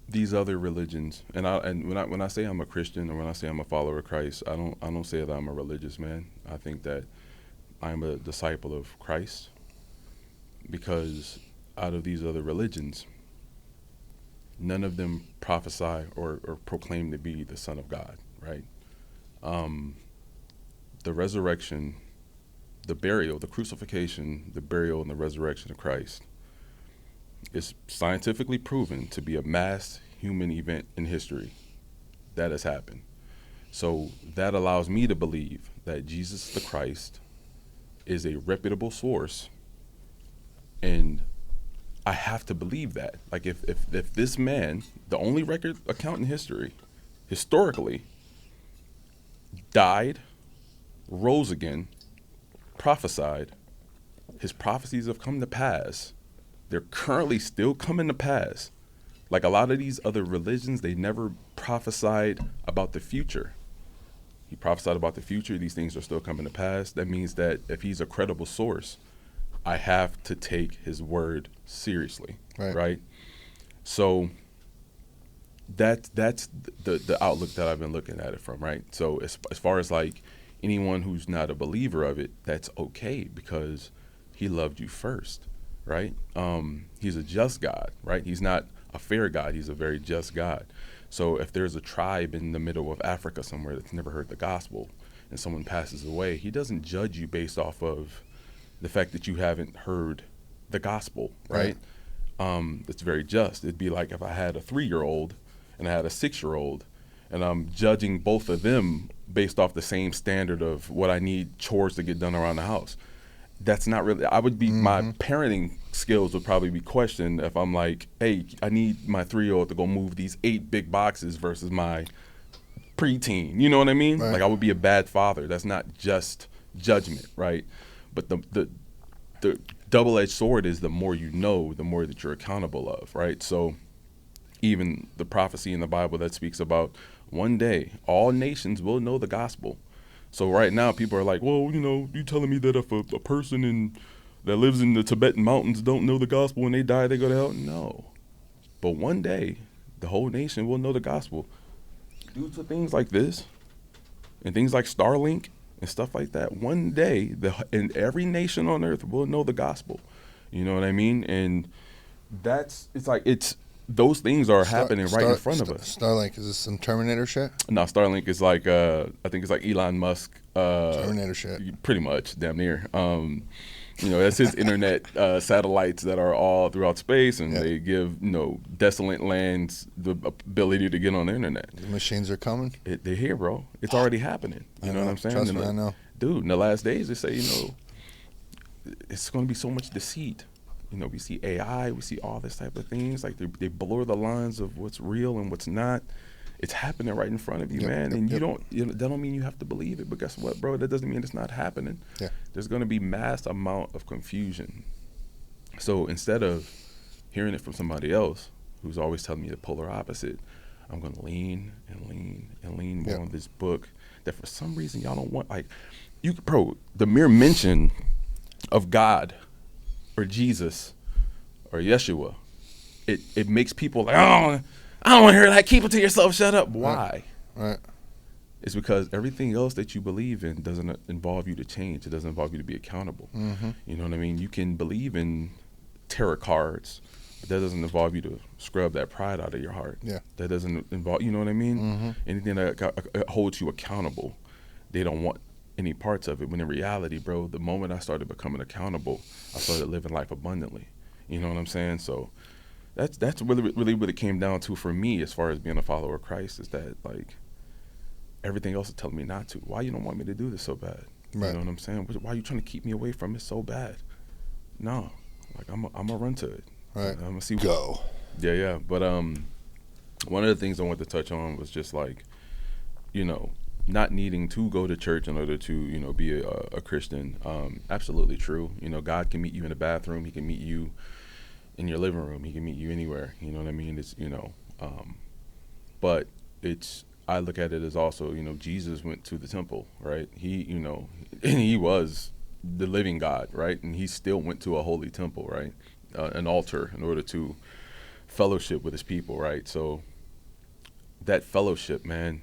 these other religions, and when I say I'm a Christian or when I say I'm a follower of Christ, I don't say that I'm a religious man. I think that I'm a disciple of Christ, because out of these other religions, none of them prophesy or proclaim to be the Son of God, right? The resurrection, the burial, the crucifixion, the burial, and the resurrection of Christ is scientifically proven to be a mass human event in history that has happened. So that allows me to believe that Jesus the Christ is a reputable source, and I have to believe that. Like, if this man, the only record account in history, historically, died, rose again, prophesied, his prophecies have come to pass, they're currently still coming to pass. Like a lot of these other religions, they never prophesied about the future. He prophesied about the future. These things are still coming to pass. That means that if he's a credible source, I have to take his word seriously, right? So that's the outlook that I've been looking at it from, right? So as far as like anyone who's not a believer of it, that's okay, because he loved you first, right? He's a just God, right? He's not a fair God. He's a very just God. So if there's a tribe in the middle of Africa somewhere that's never heard the gospel and someone passes away, he doesn't judge you based off of the fact that you haven't heard the gospel, right? It's very just. It'd be like if I had a 3-year-old and I had a 6-year-old, and I'm judging both of them based off the same standard of what I need chores to get done around the house. That's not really, I would be, my parenting skills would probably be questioned if I'm like, hey, I need my 3-year-old to go move these 8 big boxes versus my preteen. You know what I mean? Right. Like, I would be a bad father. That's not just judgment, right? But the double-edged sword is the more you know, the more that you're accountable of, right? So even the prophecy in the Bible that speaks about one day all nations will know the gospel. So right now people are like, well, you telling me that if a person that lives in the Tibetan mountains don't know the gospel, when they die they go to hell? No. But one day the whole nation will know the gospel due to things like this and things like Starlink and stuff like that. One day and every nation on earth will know the gospel. You know what I mean? And it's those things are happening right in front of us. Starlink, is this some Terminator shit? No, Starlink is like I think it's like Elon Musk. Terminator shit. Pretty much, damn near. That's his internet satellites that are all throughout space, and they give desolate lands the ability to get on the internet. The machines are coming. They're here, bro. It's already happening. You know what I'm saying? Trust me, I know. Dude, in the last days they say it's going to be so much deceit. We see AI, we see all this type of things. Like they blur the lines of what's real and what's not. It's happening right in front of you, man. And that don't mean you have to believe it. But guess what, bro? That doesn't mean it's not happening. Yeah. There's going to be mass amount of confusion. So instead of hearing it from somebody else who's always telling me the polar opposite, I'm going to lean more on this book that for some reason y'all don't want. Like, the mere mention of God or Jesus or Yeshua, it makes people like, I don't want to hear that. Keep it to yourself. Shut up. Why? Right. It's because everything else that you believe in doesn't involve you to change. It doesn't involve you to be accountable. You know what I mean? You can believe in tarot cards, but that doesn't involve you to scrub that pride out of your heart. Yeah. That doesn't involve, you know what I mean? Anything that holds you accountable, they don't want any parts of it. When in reality, bro, the moment I started becoming accountable, I started living life abundantly. You know what I'm saying? So that's really what it came down to for me as far as being a follower of Christ, is that like everything else is telling me not to. Why you don't want me to do this so bad? Right. You know what I'm saying? Why are you trying to keep me away from it so bad? No, like I'm gonna run to it. Right. I'm gonna see. Go. Yeah. But one of the things I wanted to touch on was just like, not needing to go to church in order to, be a Christian. Absolutely true. God can meet you in the bathroom. He can meet you in your living room. He can meet you anywhere. You know what I mean? It's, but I look at it as also, Jesus went to the temple, right? He, and he was the living God, right? And he still went to a holy temple, right? An altar in order to fellowship with his people, right? So that fellowship, man,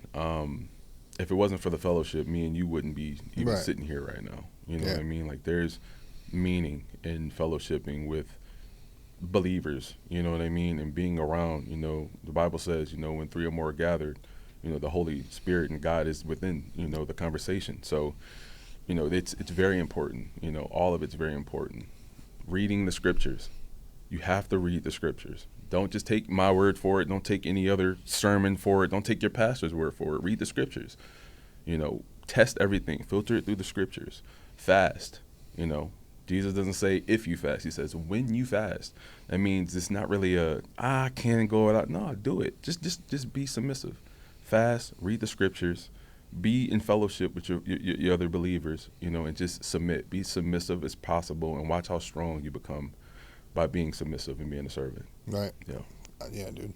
if it wasn't for the fellowship, me and you wouldn't be even Right. sitting here right now. You know Yeah. what I mean? Like, there's meaning in fellowshipping with believers, you know what I mean? And being around, the Bible says, when 3 or more are gathered, the Holy Spirit and God is within, the conversation. So, it's very important. All of it's very important. Reading the scriptures. You have to read the scriptures. Don't just take my word for it. Don't take any other sermon for it. Don't take your pastor's word for it. Read the scriptures. Test everything. Filter it through the scriptures. Fast. Jesus doesn't say if you fast. He says when you fast. That means it's not really I can't go out. No, do it. Just be submissive. Fast. Read the scriptures. Be in fellowship with your other believers. And just submit. Be submissive as possible, and watch how strong you become by being submissive and being a servant. Right. Yeah. Yeah, dude.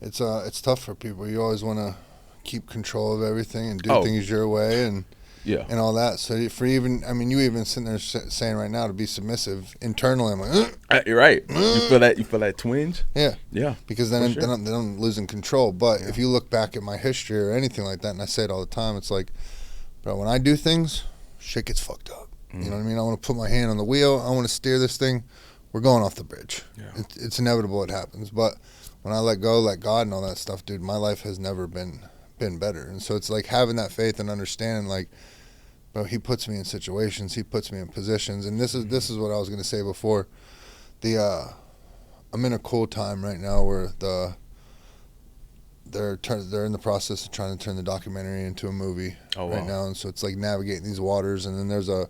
It's tough for people. You always want to keep control of everything and do things your way and all that. So you even sitting there saying right now to be submissive internally. I'm like, you're right. You feel that twinge? Yeah. Yeah. Because then I'm losing control. But if you look back at my history or anything like that, and I say it all the time, it's like, bro, when I do things, shit gets fucked up. You know what I mean? I want to put my hand on the wheel. I want to steer this thing. We're going off the bridge. Yeah. It's inevitable. It happens. But when I let go, let God and all that stuff, dude, my life has never been better. And so it's like having that faith and understanding, like, bro, he puts me in situations. He puts me in positions. And this is what I was going to say before. I'm in a cool time right now where they're in the process of trying to turn the documentary into a movie right now. And so it's like navigating these waters. And then there's a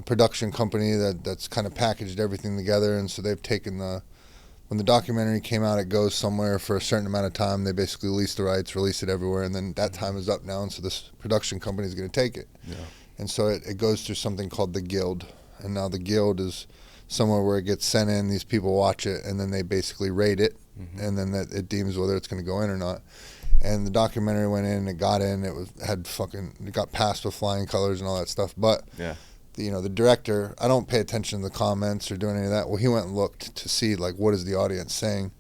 production company that's kind of packaged everything together, and so they've taken when the documentary came out, it goes somewhere for a certain amount of time. They basically lease the rights, release it everywhere, and then that time is up now, and so this production company is going to take it. Yeah. And so it goes through something called the Guild, and now the Guild is somewhere where it gets sent in, these people watch it, and then they basically rate it, and then it deems whether it's going to go in or not. And the documentary went in, it got in, it got passed with flying colors and all that stuff, but yeah. The director, I don't pay attention to the comments or doing any of that. Well, he went and looked to see, like, what is the audience saying.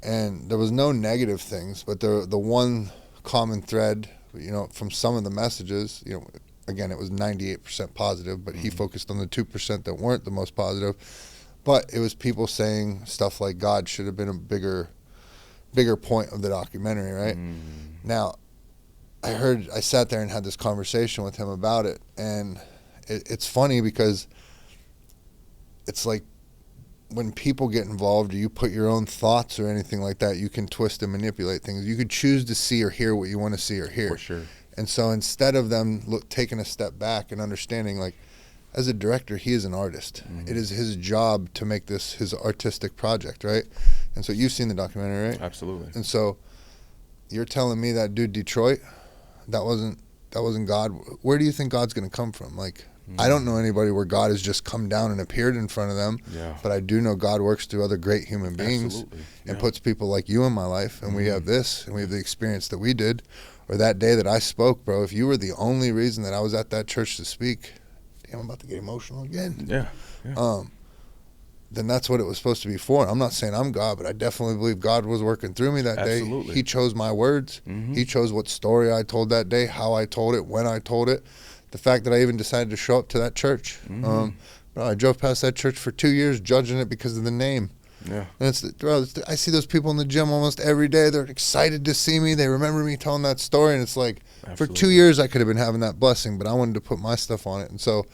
And there was no negative things, but the one common thread, from some of the messages, again, it was 98% positive, but he focused on the 2% that weren't the most positive. But it was people saying stuff like God should have been a bigger point of the documentary, right? Now, I sat there and had this conversation with him about it, and it's funny because it's like when people get involved or you put your own thoughts or anything like that, you can twist and manipulate things. You could choose to see or hear what you want to see or hear. For sure. And so instead of them taking a step back and understanding, like, as a director, he is an artist. It is his job to make this his artistic project, right? And so you've seen the documentary, right? Absolutely. And so you're telling me that dude Detroit, that wasn't God. Where do you think God's going to come from? Like, I don't know anybody where God has just come down and appeared in front of them. Yeah. But I do know God works through other great human beings and puts people like you in my life. And we have this, and we have the experience that we did. Or that day that I spoke, bro, if you were the only reason that I was at that church to speak, damn, I'm about to get emotional again. Yeah. Then that's what it was supposed to be for. I'm not saying I'm God, but I definitely believe God was working through me that day. He chose my words. He chose what story I told that day, how I told it, when I told it. The fact that I even decided to show up to that church. Bro, I drove past that church for 2 years judging it because of the name. Yeah. And I see those people in the gym almost every day. They're excited to see me. They remember me telling that story. And it's like, for 2 years I could have been having that blessing, but I wanted to put my stuff on it. And so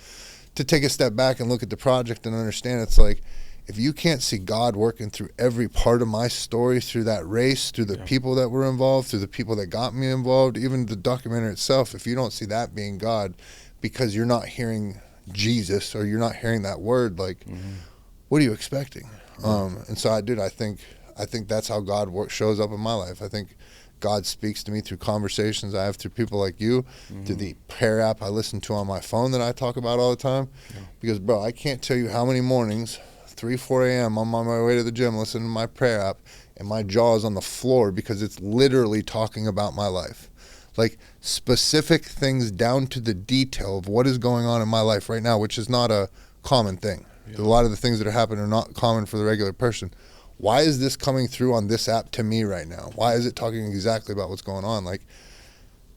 to take a step back and look at the project and understand, it's like, if you can't see God working through every part of my story, through that race, through the people that were involved, through the people that got me involved, even the documentary itself, if you don't see that being God because you're not hearing Jesus or you're not hearing that word, like, what are you expecting? And so I think that's how God shows up in my life. I think God speaks to me through conversations I have through people like you, through the prayer app I listen to on my phone that I talk about all the time. Because, bro, I can't tell you how many mornings, 3, 4 a.m., I'm on my way to the gym listening to my prayer app, and my jaw is on the floor because it's literally talking about my life. like specific things down to the detail of what is going on in my life right now, which is not a common thing. Yeah. A lot of the things that are happening are not common for the regular person. Why is this coming through on this app to me right now? Why is it talking exactly about what's going on? Like,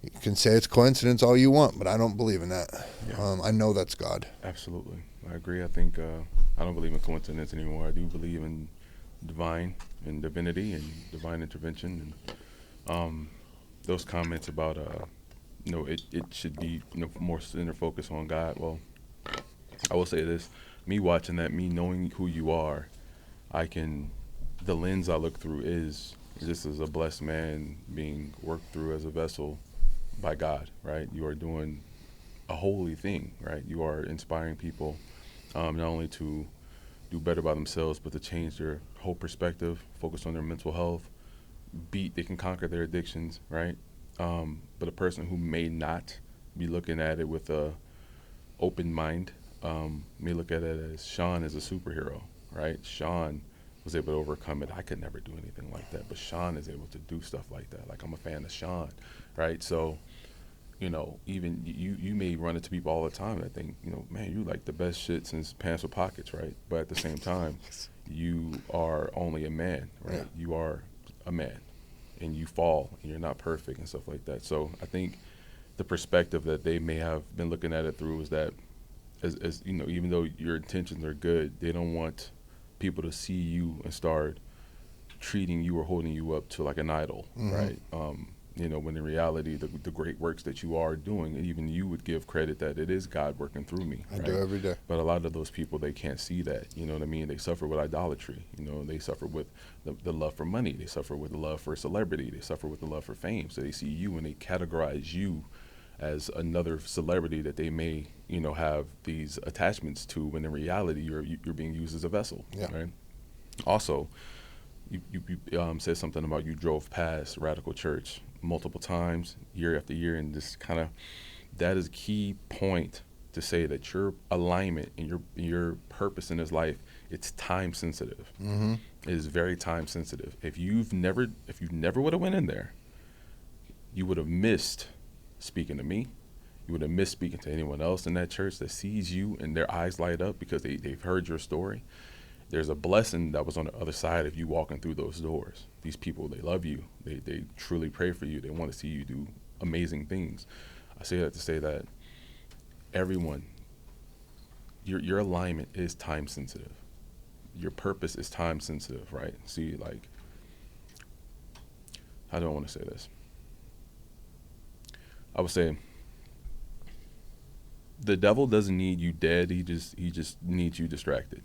you can say it's coincidence all you want, but I don't believe in that. Yeah. I know that's God. Absolutely. I agree. I think I don't believe in coincidence anymore. I do believe in divinity and divine intervention. And those comments about, it should be more center focus on God. Well, I will say this. Me watching that, me knowing who you are, the lens I look through is just as a blessed man being worked through as a vessel by God, right? You are doing a holy thing, right? You are inspiring people not only to do better by themselves, but to change their whole perspective, focus on their mental health, they can conquer their addictions, right? But a person who may not be looking at it with a open mind may look at it as Shawn is a superhero, right? Shawn was able to overcome it. I could never do anything like that, but Shawn is able to do stuff like that. Like, I'm a fan of Shawn, right? So, even you may run into people all the time that think, man, you like the best shit since pants with pockets, right? But at the same time, you are only a man, right? Yeah. You are a man, and you fall, and you're not perfect and stuff like that. So I think the perspective that they may have been looking at it through is that, as even though your intentions are good, they don't want people to see you and start treating you or holding you up to like an idol, right? When in reality, the great works that you are doing, and even you would give credit that it is God working through me. I right? do every day. But a lot of those people, they can't see that. You know what I mean? They suffer with idolatry. They suffer with the love for money. They suffer with the love for celebrity. They suffer with the love for fame. So they see you and they categorize you as another celebrity that they may, have these attachments to, when in reality you're being used as a vessel. Yeah. Right. Also, you said something about you drove past Radical Church multiple times, year after year, and just that is a key point to say that your alignment and your purpose in this life, it's time sensitive. It is very time sensitive. If you never would have went in there, you would have missed speaking to me. You would have missed speaking to anyone else in that church that sees you and their eyes light up because they've heard your story. There's a blessing that was on the other side of you walking through those doors. These people, they love you. They truly pray for you. They want to see you do amazing things. I say that to say that everyone, your alignment is time sensitive. Your purpose is time sensitive, right? See, like, how do I want to say this? I would say the devil doesn't need you dead. He just needs you distracted.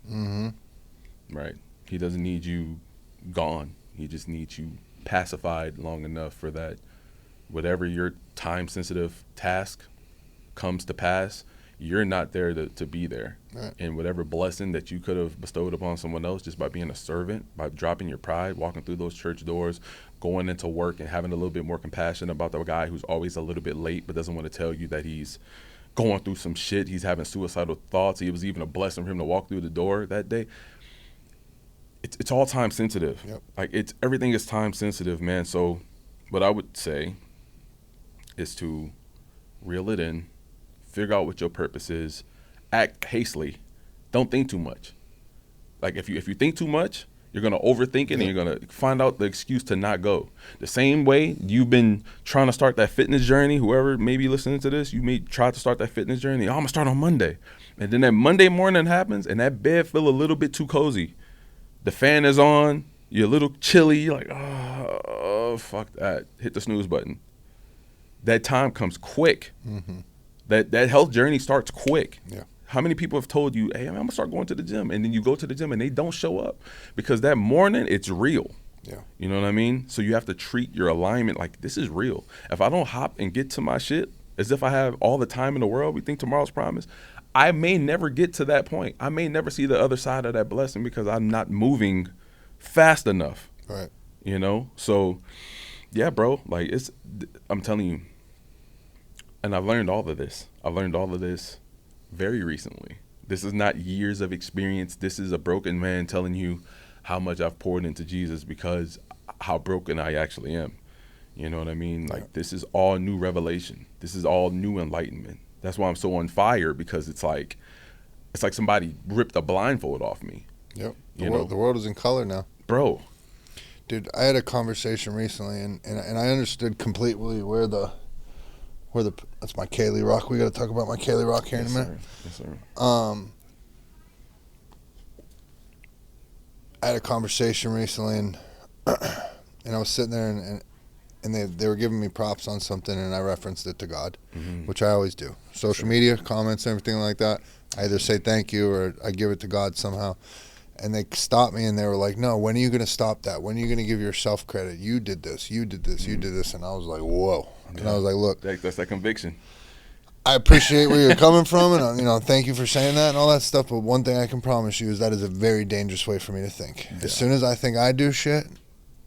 Right? He doesn't need you gone. He just needs you pacified long enough for that whatever your time sensitive task comes to pass, you're not there to be there. Right. And whatever blessing that you could have bestowed upon someone else just by being a servant, by dropping your pride, walking through those church doors, going into work and having a little bit more compassion about the guy who's always a little bit late but doesn't want to tell you that he's going through some shit, he's having suicidal thoughts, it was even a blessing for him to walk through the door that day. It's all time sensitive. Yep. Like, everything is time sensitive, man. So what I would say is to reel it in, figure out what your purpose is, act hastily, don't think too much. Like, if you think too much, you're gonna overthink it, and you're gonna find out the excuse to not go. The same way you've been trying to start that fitness journey, whoever may be listening to this, you may try to start that fitness journey. I'm gonna start on Monday, and then that Monday morning happens, and that bed feel a little bit too cozy. The fan is on, you're a little chilly, you're like, oh, fuck that. Hit the snooze button. That time comes quick. That health journey starts quick. Yeah. How many people have told you, hey, I'm going to start going to the gym, and then you go to the gym and they don't show up because that morning it's real. Yeah. You know what I mean? So you have to treat your alignment like this is real. If I don't hop and get to my shit as if I have all the time in the world, we think tomorrow's promise, I may never get to that point. I may never see the other side of that blessing because I'm not moving fast enough. Right. So yeah, bro, like, I'm telling you, and I've learned all of this. I've learned all of this very recently. This is not years of experience. This is a broken man telling you how much I've poured into Jesus because how broken I actually am. You know what I mean? Like, this is all new revelation. This is all new enlightenment. That's why I'm so on fire, because it's like somebody ripped a blindfold off me. Yep. The world is in color now. Bro. Dude, I had a conversation recently, and I understood completely where the that's my Kaylee Rock. We got to talk about my Kaylee Rock here in a minute. Yes, sir. I had a conversation recently, and I was sitting there, and they were giving me props on something, and I referenced it to God, which I always do. Social media, comments, everything like that, I either say thank you or I give it to God somehow. And they stopped me, and they were like, no, when are you going to stop that? When are you going to give yourself credit? You did this, you did this, you did this. And I was like, whoa. And I was like, look. That's that conviction. I appreciate where you're coming from, and thank you for saying that and all that stuff. But one thing I can promise you is that is a very dangerous way for me to think. Yeah. As soon as I think I do shit,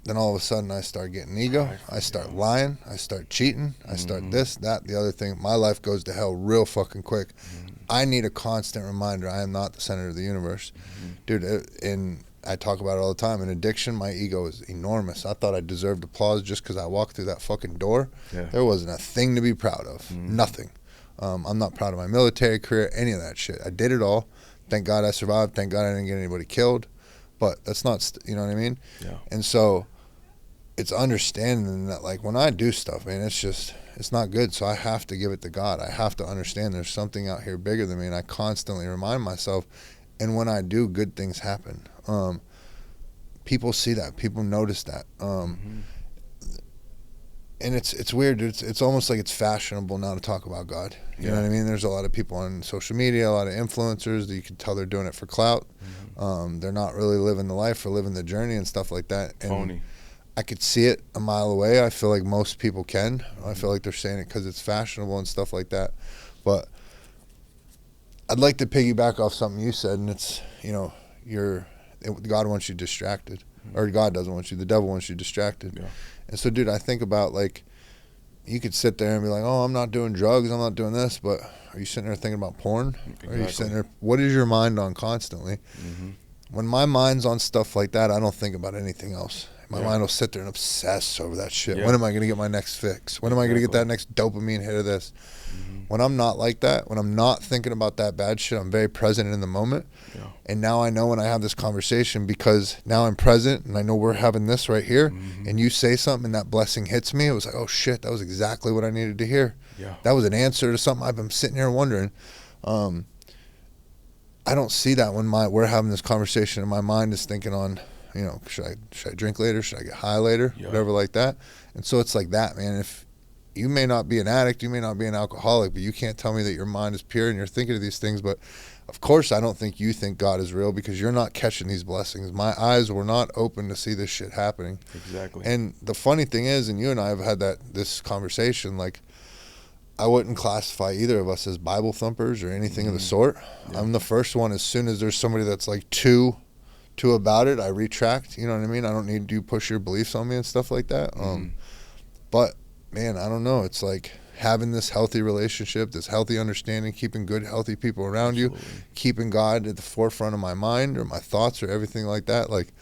then all of a sudden I start getting ego. I start lying. I start cheating. I start this, that, the other thing. My life goes to hell real fucking quick. I need a constant reminder I am not the center of the universe. Dude, and I talk about it all the time. In addiction, my ego is enormous. I thought I deserved applause just because I walked through that fucking door. Yeah. There wasn't a thing to be proud of. Nothing. I'm not proud of my military career, any of that shit. I did it all. Thank God I survived. Thank God I didn't get anybody killed. But that's not, you know what I mean? Yeah. And so it's understanding that, like, when I do stuff, man, it's not good. So I have to give it to God. I have to understand there's something out here bigger than me, and I constantly remind myself. And when I do, good things happen. People see that. People notice that. And it's weird. It's almost like it's fashionable now to talk about God. You know what I mean? There's a lot of people on social media, a lot of influencers that you can tell they're doing it for clout. They're not really living the life or living the journey and stuff like that. And phony. I could see it a mile away. I feel like most people can. I feel like they're saying it because it's fashionable and stuff like that. But I'd like to piggyback off something you said, and it's, God wants you distracted. Or God doesn't want you. The devil wants you distracted. Yeah. And so, dude, I think about, like, you could sit there and be like, oh, I'm not doing drugs, I'm not doing this, but are you sitting there thinking about porn? Exactly. Are you sitting there, what is your mind on constantly? When my mind's on stuff like that, I don't think about anything else. My mind will sit there and obsess over that shit. When am I going to get my next fix? When am I going to get that next dopamine hit of this? When I'm not like that, when I'm not thinking about that bad shit, I'm very present in the moment. And now I know when I have this conversation, because now I'm present and I know we're having this right here, and you say something and that blessing hits me, it was like, oh shit, that was exactly what I needed to hear. That was an answer to something I've been sitting here wondering. I don't see that when we're having this conversation and my mind is thinking on, should I drink later? Should I get high later? Whatever like that. And so it's like that, man. If you may not be an addict, you may not be an alcoholic, but you can't tell me that your mind is pure and you're thinking of these things. But of course, I don't think you think God is real, because you're not catching these blessings. My eyes were not open to see this shit happening. Exactly. And the funny thing is, and you and I have had this conversation, like, I wouldn't classify either of us as Bible thumpers or anything of the sort. I'm the first one. As soon as there's somebody that's like too about it, I retract. You know what I mean? I don't need you push your beliefs on me and stuff like that. But man, I don't know. It's like having this healthy relationship, this healthy understanding, keeping good, healthy people around you, keeping God at the forefront of my mind or my thoughts or everything like that. Like,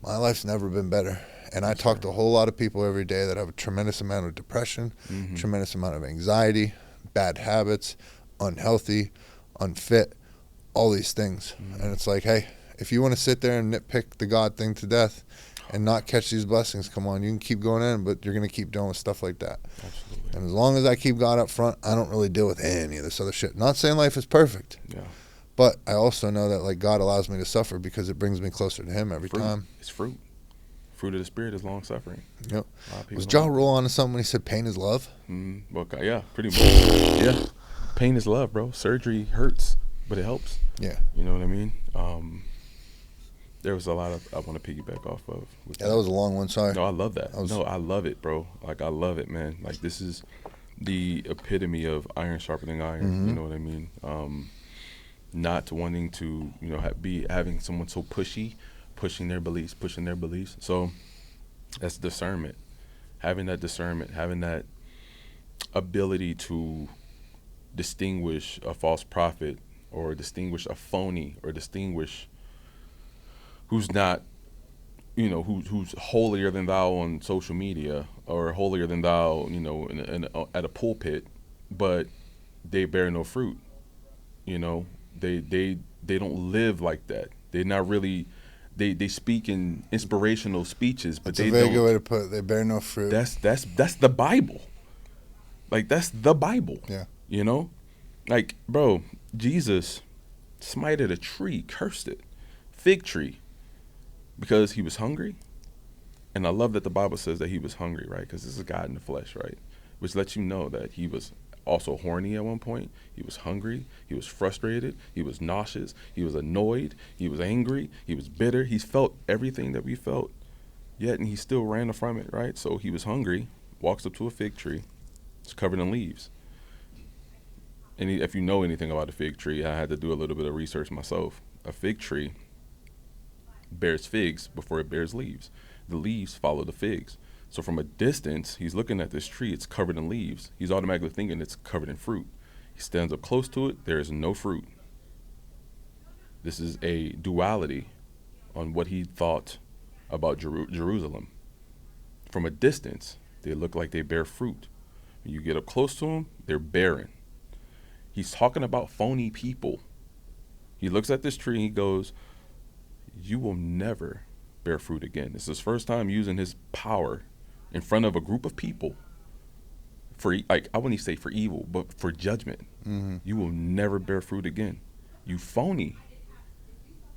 my life's never been better. And I talk to a whole lot of people every day that have a tremendous amount of depression, tremendous amount of anxiety, bad habits, unhealthy, unfit, all these things. And it's like, hey, if you want to sit there and nitpick the God thing to death and not catch these blessings, come on, you can keep going in, but you're going to keep dealing with stuff like that. Absolutely. And as long as I keep God up front, I don't really deal with any of this other shit. Not saying life is perfect. But I also know that, like, God allows me to suffer because it brings me closer to Him every time. It's fruit. Fruit of the Spirit is long suffering. Yep. Was Ja Rule onto something when he said pain is love? Well, yeah, pretty much. Yeah. Pain is love, bro. Surgery hurts, but it helps. Yeah. You know what I mean? There was a lot I want to piggyback off of. Yeah, that was a long one. Sorry. No, I love that. I love it, bro. Like, I love it, man. Like, this is the epitome of iron sharpening iron. You know what I mean? Not wanting to, having someone so pushing their beliefs. So that's discernment. Having that discernment, having that ability to distinguish a false prophet, or distinguish a phony, or distinguish who's not, who's holier than thou on social media, or holier than thou, at a pulpit, but they bear no fruit. You know, they don't live like that. They're not really. They speak in inspirational speeches, but That's they a very don't. good way to put it. They bear no fruit. That's the Bible. Like that's the Bible. Yeah. You know, like bro, Jesus smited a tree, cursed it, fig tree, because he was hungry. And I love that the Bible says that he was hungry, right? Because this is God in the flesh, right? Which lets you know that he was also horny at one point. He was hungry. He was frustrated. He was nauseous. He was annoyed. He was angry. He was bitter. He felt everything that we felt, yet and he still ran from it, right? So he was hungry, walks up to a fig tree. It's covered in leaves. And if you know anything about a fig tree, I had to do a little bit of research myself. A fig tree bears figs before it bears leaves. The leaves follow the figs. So from a distance, he's looking at this tree. It's covered in leaves. He's automatically thinking it's covered in fruit. He stands up close to it. There is no fruit. This is a duality on what he thought about Jerusalem. From a distance, they look like they bear fruit. When you get up close to them, they're barren. He's talking about phony people. He looks at this tree and he goes, you will never bear fruit again. It's his first time using his power in front of a group of people for, like, I wouldn't say for evil, but for judgment. Mm-hmm. You will never bear fruit again. You phony.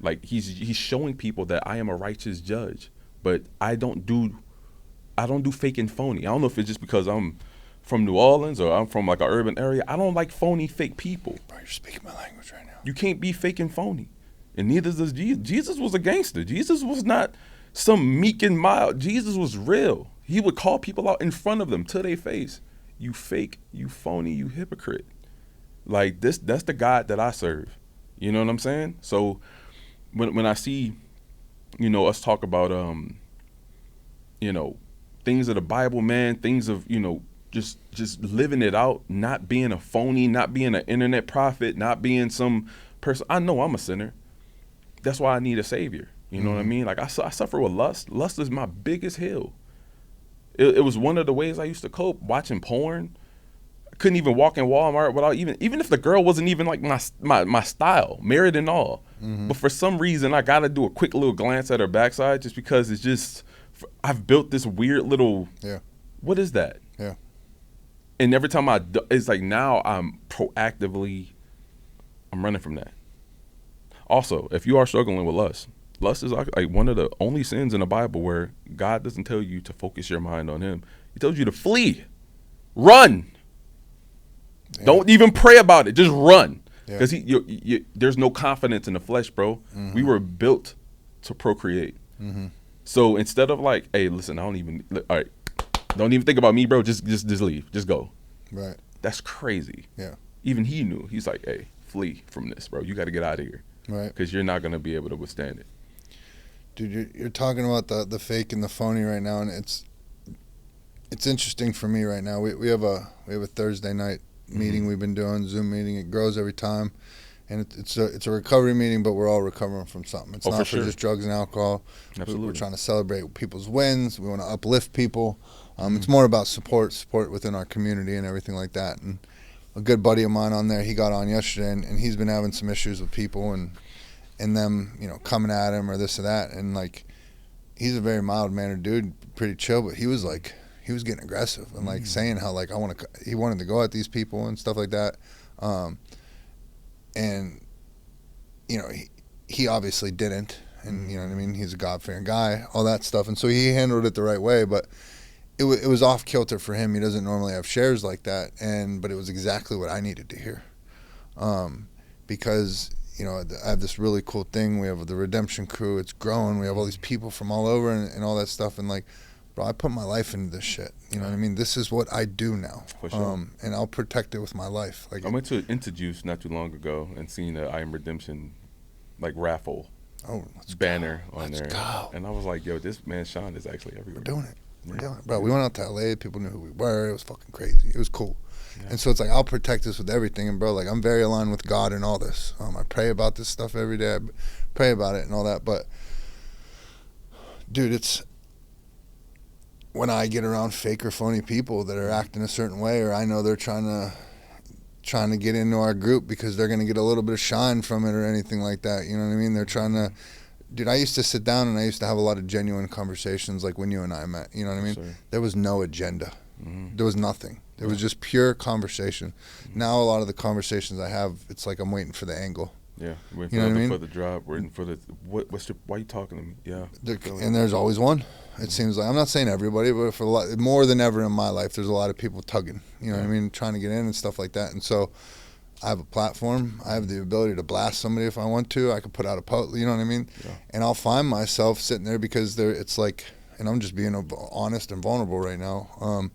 Like he's showing people that I am a righteous judge, but I don't do fake and phony. I don't know if it's just because I'm from New Orleans or I'm from like an urban area. I don't like phony, fake people. Bro, you're speaking my language right now. You can't be fake and phony. And neither does Jesus. Jesus was a gangster. Jesus was not some meek and mild. Jesus was real. He would call people out in front of them to their face. You fake, you phony, you hypocrite. Like that's the God that I serve. You know what I'm saying? So when I see, us talk about things of the Bible, man, things of, just living it out, not being a phony, not being an internet prophet, not being some person. I know I'm a sinner. That's why I need a savior. You know what I mean? Like I suffer with lust. Lust is my biggest hill. It was one of the ways I used to cope, watching porn. I couldn't even walk in Walmart without even if the girl wasn't even like my style, married and all. But for some reason, I got to do a quick little glance at her backside just because it's just, I've built this weird little, what is that? Yeah. And every time it's like now I'm running from that. Also, if you are struggling with lust is like one of the only sins in the Bible where God doesn't tell you to focus your mind on him. He tells you to flee, run. Yeah. Don't even pray about it. Just run. Because there's no confidence in the flesh, bro. Mm-hmm. We were built to procreate. Mm-hmm. So instead of like, hey, listen, all right, don't even think about me, bro. Just leave. Just go. Right. That's crazy. Yeah. Even he knew. He's like, hey, flee from this, bro. You got to get out of here. Right. Because you're not going to be able to withstand it. Dude, you're talking about the fake and the phony right now, and it's interesting for me right now. We have a Thursday night meeting we've been doing, Zoom meeting. It grows every time, and it's a recovery meeting, but we're all recovering from something. It's not for just drugs and alcohol. Absolutely. We're trying to celebrate people's wins. We want to uplift people. It's more about support within our community and everything like that. And a good buddy of mine on there, he got on yesterday, and he's been having some issues with people and them, coming at him or this or that. And like, he's a very mild-mannered dude, pretty chill, but he was getting aggressive and like saying how like he wanted to go at these people and stuff like that. And he obviously didn't, and you know what I mean, he's a God-fearing guy, all that stuff, and so he handled it the right way, but it was off kilter for him. He doesn't normally have shares like that, but it was exactly what I needed to hear, because I have this really cool thing. We have the Redemption Crew. It's growing. We have all these people from all over and all that stuff. And like, bro, I put my life into this shit. You know what I mean? This is what I do now. For sure. And I'll protect it with my life. Like, I went to Interjuice not too long ago and seen the I Am Redemption like raffle banner on there. Go. And I was like, yo, this man Shawn is actually everywhere. We're doing it. We're doing it, bro. We went out to LA. People knew who we were. It was fucking crazy. It was cool. Yeah. And so it's like, I'll protect this with everything. And bro, like, I'm very aligned with God in all this. I pray about this stuff every day. I pray about it and all that. But dude, when I get around fake or phony people that are acting a certain way, or I know they're trying to get into our group because they're going to get a little bit of shine from it or anything like that. You know what I mean? They're trying to, dude, I used to sit down and I used to have a lot of genuine conversations like when you and I met. You know what I mean? Sure. There was no agenda. Mm-hmm. There was nothing. It was just pure conversation. Mm-hmm. Now a lot of the conversations I have, it's like I'm waiting for the angle. Yeah, waiting for the drop, waiting for the why are you talking to me? Yeah, and there's always one. It seems like, I'm not saying everybody, but for a lot, more than ever in my life, there's a lot of people tugging. You know what I mean, trying to get in and stuff like that. And so, I have a platform. I have the ability to blast somebody if I want to. I could put out a post. You know what I mean? Yeah. And I'll find myself sitting there because it's like, and I'm just being honest and vulnerable right now.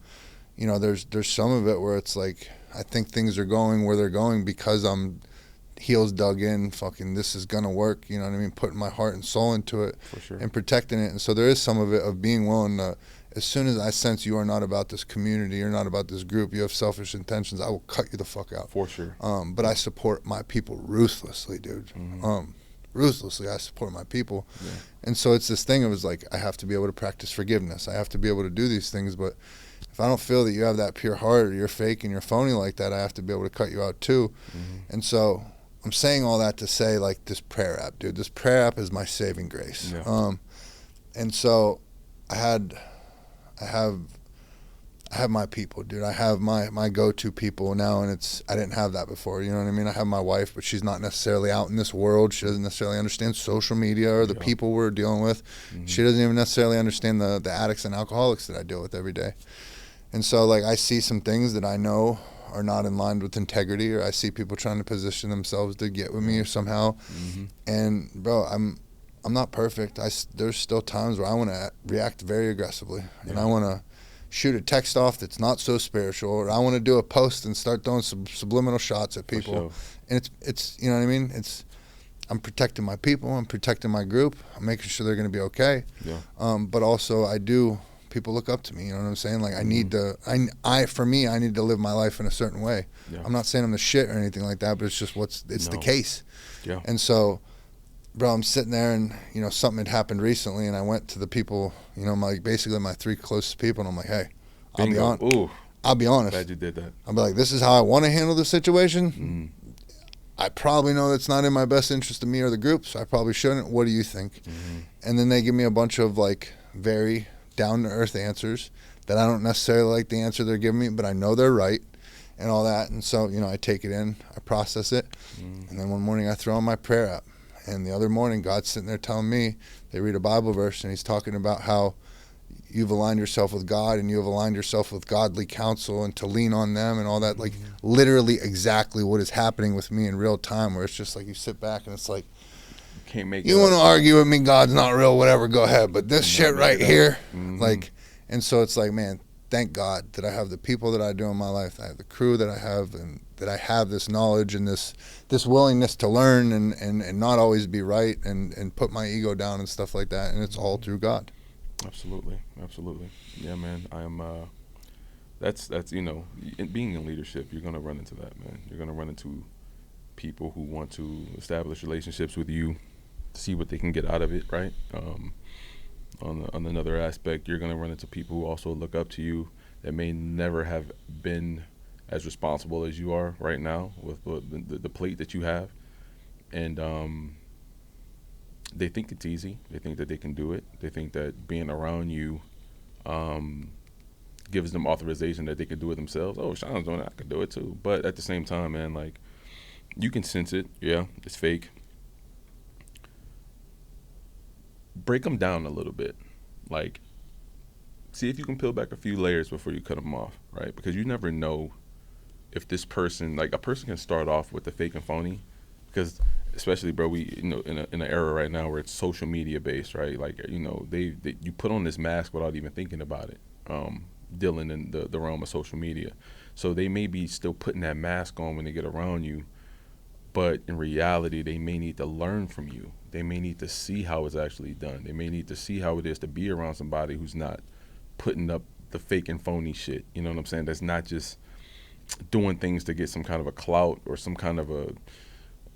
You know, there's some of it where it's like I think things are going where they're going because I'm heels dug in, fucking this is gonna work, you know what I mean, putting my heart and soul into it. For sure. And protecting it. And so there is some of it of being willing to, as soon as I sense you are not about this community, you're not about this group, you have selfish intentions, I will cut you the fuck out. For sure. But I support my people ruthlessly, dude. Mm-hmm. Ruthlessly, I support my people. Yeah. And so it's this thing of, it's like I have to be able to practice forgiveness, I have to be able to do these things, but if I don't feel that you have that pure heart, or you're fake and you're phony like that, I have to be able to cut you out too. Mm-hmm. And so I'm saying all that to say, like, this prayer app, dude. This prayer app is my saving grace. Yeah. And so I have my people, dude. I have my go-to people now, and I didn't have that before. You know what I mean? I have my wife, but she's not necessarily out in this world. She doesn't necessarily understand social media or the people we're dealing with. Mm-hmm. She doesn't even necessarily understand the addicts and alcoholics that I deal with every day. And so, like, I see some things that I know are not in line with integrity, or I see people trying to position themselves to get with me or somehow. Mm-hmm. And bro, I'm not perfect. There's still times where I want to react very aggressively, and I want to shoot a text off that's not so spiritual, or I want to do a post and start throwing some subliminal shots at people. Sure. And it's you know what I mean? I'm protecting my people, I'm protecting my group, I'm making sure they're going to be okay. Yeah. But also people look up to me, you know what I'm saying? Like, I need to, for me, I need to live my life in a certain way. Yeah. I'm not saying I'm the shit or anything like that, but it's just the case. Yeah. And so, bro, I'm sitting there, and, you know, something had happened recently, and I went to the people, you know, basically my 3 closest people, and I'm like, hey, I'll be honest. Glad you did that. I'll be like, this is how I want to handle the situation. Mm. I probably know that's not in my best interest of me or the group, so I probably shouldn't. What do you think? Mm-hmm. And then they give me a bunch of, like, very down-to-earth answers that I don't necessarily like the answer they're giving me, but I know they're right and all that. And so, you know, I take it in, I process it, and then one morning I throw on my prayer app. And the other morning, God's sitting there telling me, they read a Bible verse, and he's talking about how you've aligned yourself with God, and you have aligned yourself with godly counsel, and to lean on them and all that. Like, literally exactly what is happening with me in real time, where it's just like you sit back and it's like, you want to argue with me, God's not real, whatever, go ahead. But this shit right here, like, and so it's like, man, thank God that I have the people that I do in my life. I have the crew that I have, and that I have this knowledge and this willingness to learn and not always be right and put my ego down and stuff like that. And it's all through God. Absolutely. Yeah, man. I am. That's you know, being in leadership, you're gonna run into that, man. You're gonna run into people who want to establish relationships with you, see what they can get out of it, right? On another aspect, you're going to run into people who also look up to you that may never have been as responsible as you are right now with the plate that you have. And they think it's easy. They think that they can do it. They think that being around you gives them authorization that they could do it themselves. Oh, Shawn's doing it, I could do it too. But at the same time, man, like, you can sense it. Yeah, it's fake. Break them down a little bit. Like, see if you can peel back a few layers before you cut them off, right? Because you never know if this person, like, a person can start off with the fake and phony, because especially, bro, we, you know, in an era right now where it's social media based, right? Like, you know, they you put on this mask without even thinking about it, dealing in the realm of social media. So they may be still putting that mask on when they get around you, but in reality, they may need to learn from you. They may need to see how it's actually done. They may need to see how it is to be around somebody who's not putting up the fake and phony shit. You know what I'm saying? That's not just doing things to get some kind of a clout or some kind of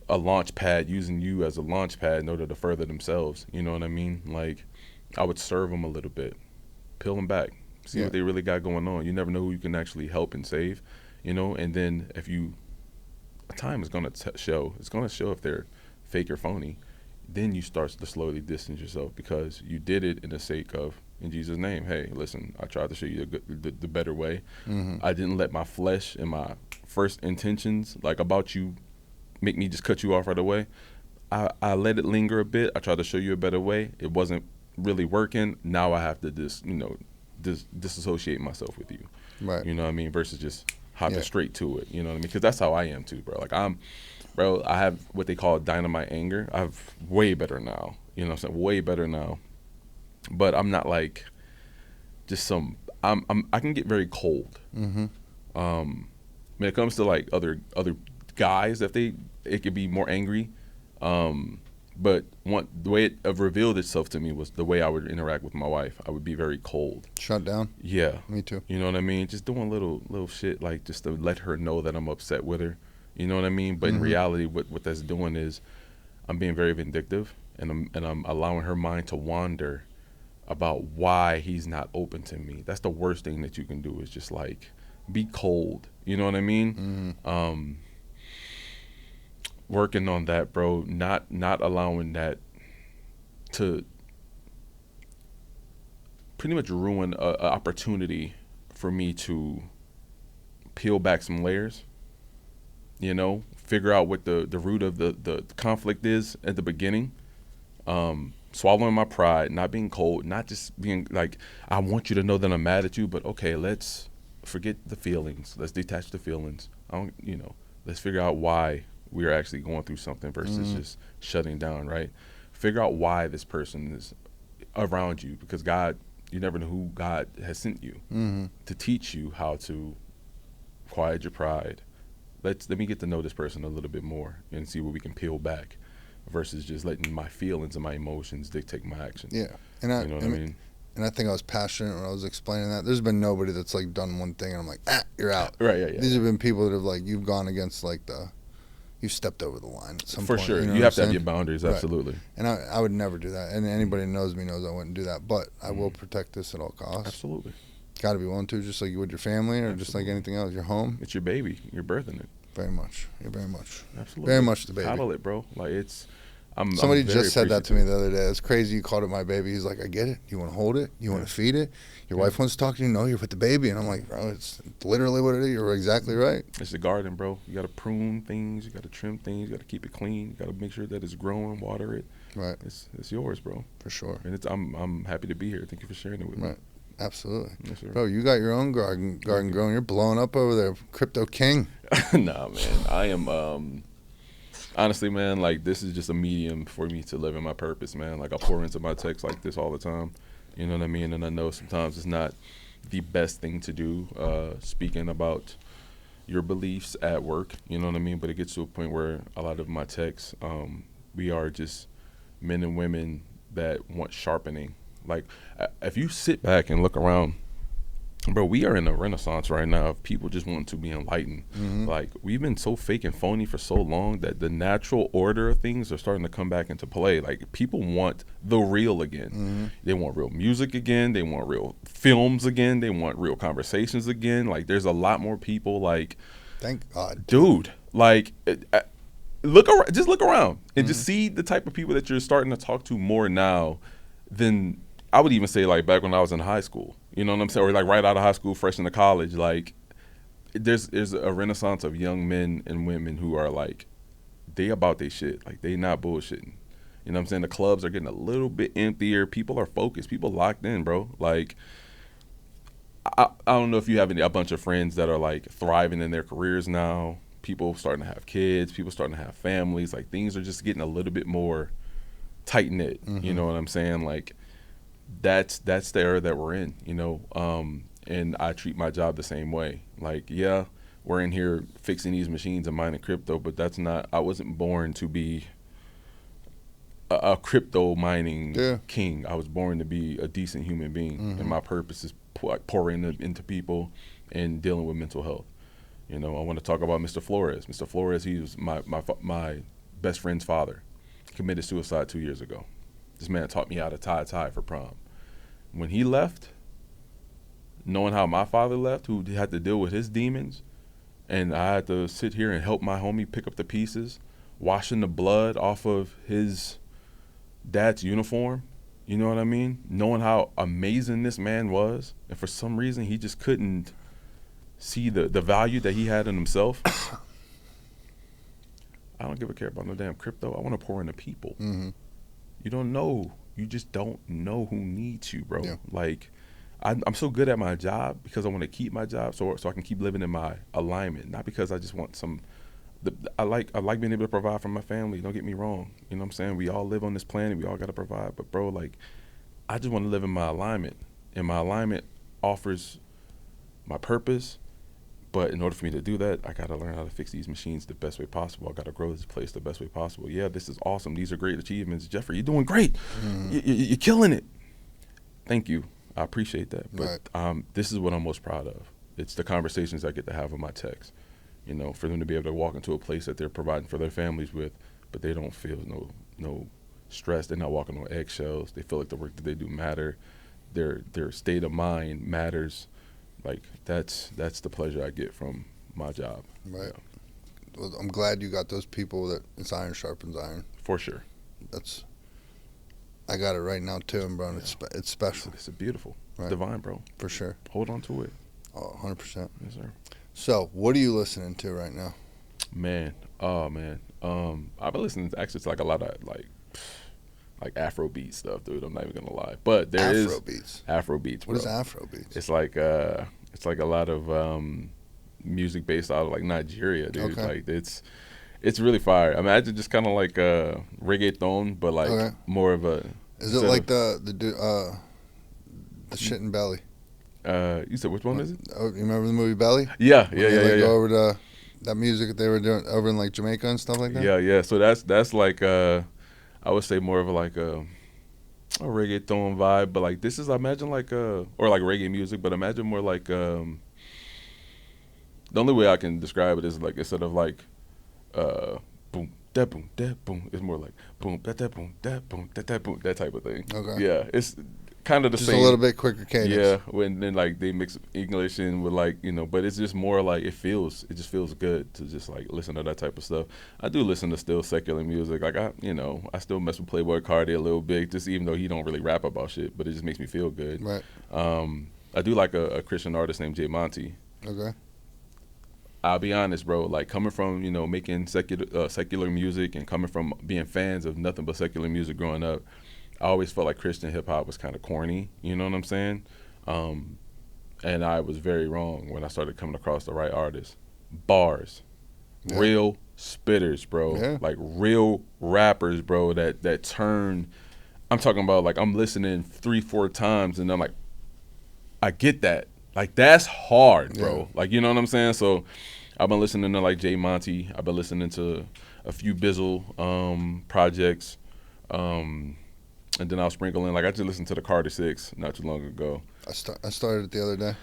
a launch pad, using you as a launch pad in order to further themselves. You know what I mean? Like, I would serve them a little bit. Peel them back. See what they really got going on. You never know who you can actually help and save, you know. And then time is gonna show. It's gonna show if they're fake or phony. Then you start to slowly distance yourself because you did it in the sake of, in Jesus' name, hey, listen, I tried to show you the better way. I didn't let my flesh and my first intentions, like about you, make me just cut you off right away. I let it linger a bit. I tried to show you a better way. It wasn't really working. Now I have to disassociate myself with you. Right. You know what I mean? Versus just hopping straight to it. You know what I mean? Because that's how I am too, bro. Like I have what they call dynamite anger. I have way better now. You know what I'm saying? Way better now. But I'm not like just I can get very cold. When it comes to like other guys, it could be more angry. But the way it revealed itself to me was the way I would interact with my wife. I would be very cold. Shut down? Yeah. Me too. You know what I mean? Just doing little shit like just to let her know that I'm upset with her. You know what I mean? But in reality, what that's doing is I'm being very vindictive, and I'm allowing her mind to wander about why he's not open to me. That's the worst thing that you can do, is just like be cold. You know what I mean? Working on that, bro. Not allowing that to pretty much ruin an opportunity for me to peel back some layers. You know, figure out what the root of the conflict is at the beginning. Swallowing my pride, not being cold, not just being like, I want you to know that I'm mad at you, but okay, let's forget the feelings. Let's detach the feelings. Let's figure out why we're actually going through something versus just shutting down, right? Figure out why this person is around you, because God, you never know who God has sent you to teach you how to quiet your pride. Let me get to know this person a little bit more and see what we can peel back, versus just letting my feelings and my emotions dictate my actions. Yeah, and I, you know what I mean? And I think I was passionate when I was explaining that. There's been nobody that's like done one thing and I'm like, you're out. Right, yeah. These have been people that have like, you've gone against like you've stepped over the line at some For point. sure. You know You have to have your boundaries, absolutely. Right. And I would never do that. And anybody who knows me knows I wouldn't do that. But I will protect this at all costs. Absolutely. Got to be willing to, just like you would your family or just like anything else. Your home. It's your baby. You're birthing it. Very much. You're very much. Absolutely. Very much the baby. Coddle it, bro. Like Somebody just said that to me the other day. It's crazy you called it my baby. He's like, I get it. You want to hold it? You want to feed it? Your wife wants to talk to you? No, you're with the baby. And I'm like, bro, it's literally what it is. You're exactly right. It's the garden, bro. You got to prune things. You got to trim things. You got to keep it clean. You got to make sure that it's growing, water it. Right. It's yours, bro. For sure. And I'm happy to be here. Thank you for sharing it with me. Right. Absolutely. Yes, sir. Bro, you got your own garden growing. You're blowing up over there. Crypto king. Nah, man. I am, honestly, man, like, this is just a medium for me to live in my purpose, man. Like, I pour into my text like this all the time. You know what I mean? And I know sometimes it's not the best thing to do, speaking about your beliefs at work. You know what I mean? But it gets to a point where a lot of my texts, we are just men and women that want sharpening. Like, if you sit back and look around, bro, we are in a renaissance right now of people just wanting to be enlightened. Like, we've been so fake and phony for so long that the natural order of things are starting to come back into play. Like, people want the real again. They want real music again. They want real films again. They want real conversations again. Like, there's a lot more people, like, thank God, dude, like, look around and just see the type of people that you're starting to talk to more now than I would even say, like, back when I was in high school. You know what I'm saying? Or, like, right out of high school, fresh into college. Like, there's a renaissance of young men and women who are, like, they about their shit. Like, they not bullshitting. You know what I'm saying? The clubs are getting a little bit emptier. People are focused. People locked in, bro. Like, I don't know if you have a bunch of friends that are, like, thriving in their careers now. People starting to have kids. People starting to have families. Like, things are just getting a little bit more tight-knit. You know what I'm saying? Like, that's the era that we're in, you know, and I treat my job the same way. Like, yeah, we're in here fixing these machines and mining crypto, but I wasn't born to be a crypto mining king. I was born to be a decent human being, and my purpose is pouring into people and dealing with mental health. You know, I want to talk about Mr. Flores. Mr. Flores, he was my best friend's father. Committed suicide 2 years ago. This man taught me how to tie a tie for prom. When he left, knowing how my father left, who had to deal with his demons, and I had to sit here and help my homie pick up the pieces, washing the blood off of his dad's uniform. You know what I mean? Knowing how amazing this man was, and for some reason he just couldn't see the value that he had in himself. I don't give a care about no damn crypto. I want to pour into people. Mm-hmm. You don't know. You just don't know who needs you, bro. Yeah. Like, I'm so good at my job because I want to keep my job so I can keep living in my alignment, not because I just want some. I like being able to provide for my family. Don't get me wrong. You know what I'm saying? We all live on this planet. We all got to provide. But, bro, like, I just want to live in my alignment. And my alignment offers my purpose. But in order for me to do that, I got to learn how to fix these machines the best way possible. I got to grow this place the best way possible. Yeah, this is awesome. These are great achievements. Jeffrey, you're doing great. Mm-hmm. You're killing it. Thank you. I appreciate that. But Right. This is what I'm most proud of. It's the conversations I get to have with my techs. You know, for them to be able to walk into a place that they're providing for their families with, but they don't feel no stress. They're not walking on eggshells. They feel like the work that they do matter. Their state of mind matters. Like, that's the pleasure I get from my job. Right. Yeah. Well, I'm glad you got those people that it's iron sharpens iron. For sure. I got it right now too, and bro, it's special. It's beautiful. Right. It's divine, bro. For sure. Hold on to it. Oh, 100%. Yes, sir. So, what are you listening to right now? Man, oh man, I've been listening to actually to like a lot of like Afrobeat stuff, dude. I'm not even gonna lie, but there is Afrobeats. Bro. What is Afrobeats? It's like a lot of music based out of like Nigeria, dude. Okay. Like it's really fire. Imagine just kind of like reggaeton, but like more of a. Is it like the shit in Belly? You said which one is it? Oh, you remember the movie Belly? Yeah. Go over to that music that they were doing over in like Jamaica and stuff like that. Yeah. So that's like I would say more of like a reggaeton vibe, but like this is, I imagine like or like reggae music, but imagine more like the only way I can describe it is like instead of like boom that boom that boom, it's more like boom that boom that boom that boom, that type of thing. Okay. Yeah, it's kind of the just same. a little bit quicker cadence. Yeah, when then like they mix English in with like, you know, but it's just more like it just feels good to just like listen to that type of stuff. I do listen to still secular music. Like I still mess with Playboi Carti a little bit, just even though he don't really rap about shit, but it just makes me feel good. Right. I do like a Christian artist named Jay Monty. Okay. I'll be honest, bro. Like coming from making secular music and coming from being fans of nothing but secular music growing up, I always felt like Christian hip hop was kind of corny. You know what I'm saying? And I was very wrong when I started coming across the right artists. Bars, real spitters, bro. Yeah. Like real rappers, bro. That turn. I'm talking about like I'm listening 3-4 times and I'm like, I get that. Like that's hard, bro. Yeah. Like you know what I'm saying? So I've been listening to like Jay Monty. I've been listening to a few Bizzle projects. And then I'll sprinkle in, like I just listened to the Carter 6 not too long ago. I started it the other day.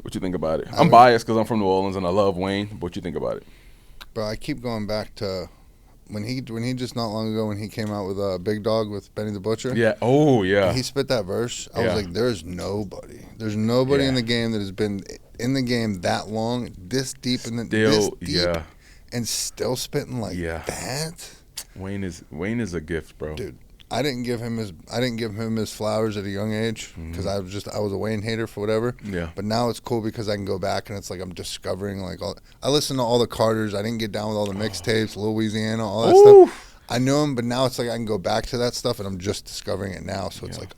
What you think about it? I'm biased because I'm from New Orleans and I love Wayne. But what you think about it? Bro, I keep going back to when he just not long ago when he came out with Big Dog with Benny the Butcher. Yeah. Oh, yeah. He spit that verse. I was like, there's nobody in the game that has been in the game that long, this deep and still spitting like that. Wayne is a gift, bro. Dude, I didn't give him his flowers at a young age because I was a Wayne hater for whatever. Yeah. But now it's cool because I can go back and it's like I'm discovering like I listened to all the Carters. I didn't get down with all the mixtapes, Louisiana, all that stuff. I knew him, but now it's like I can go back to that stuff and I'm just discovering it now. So it's like,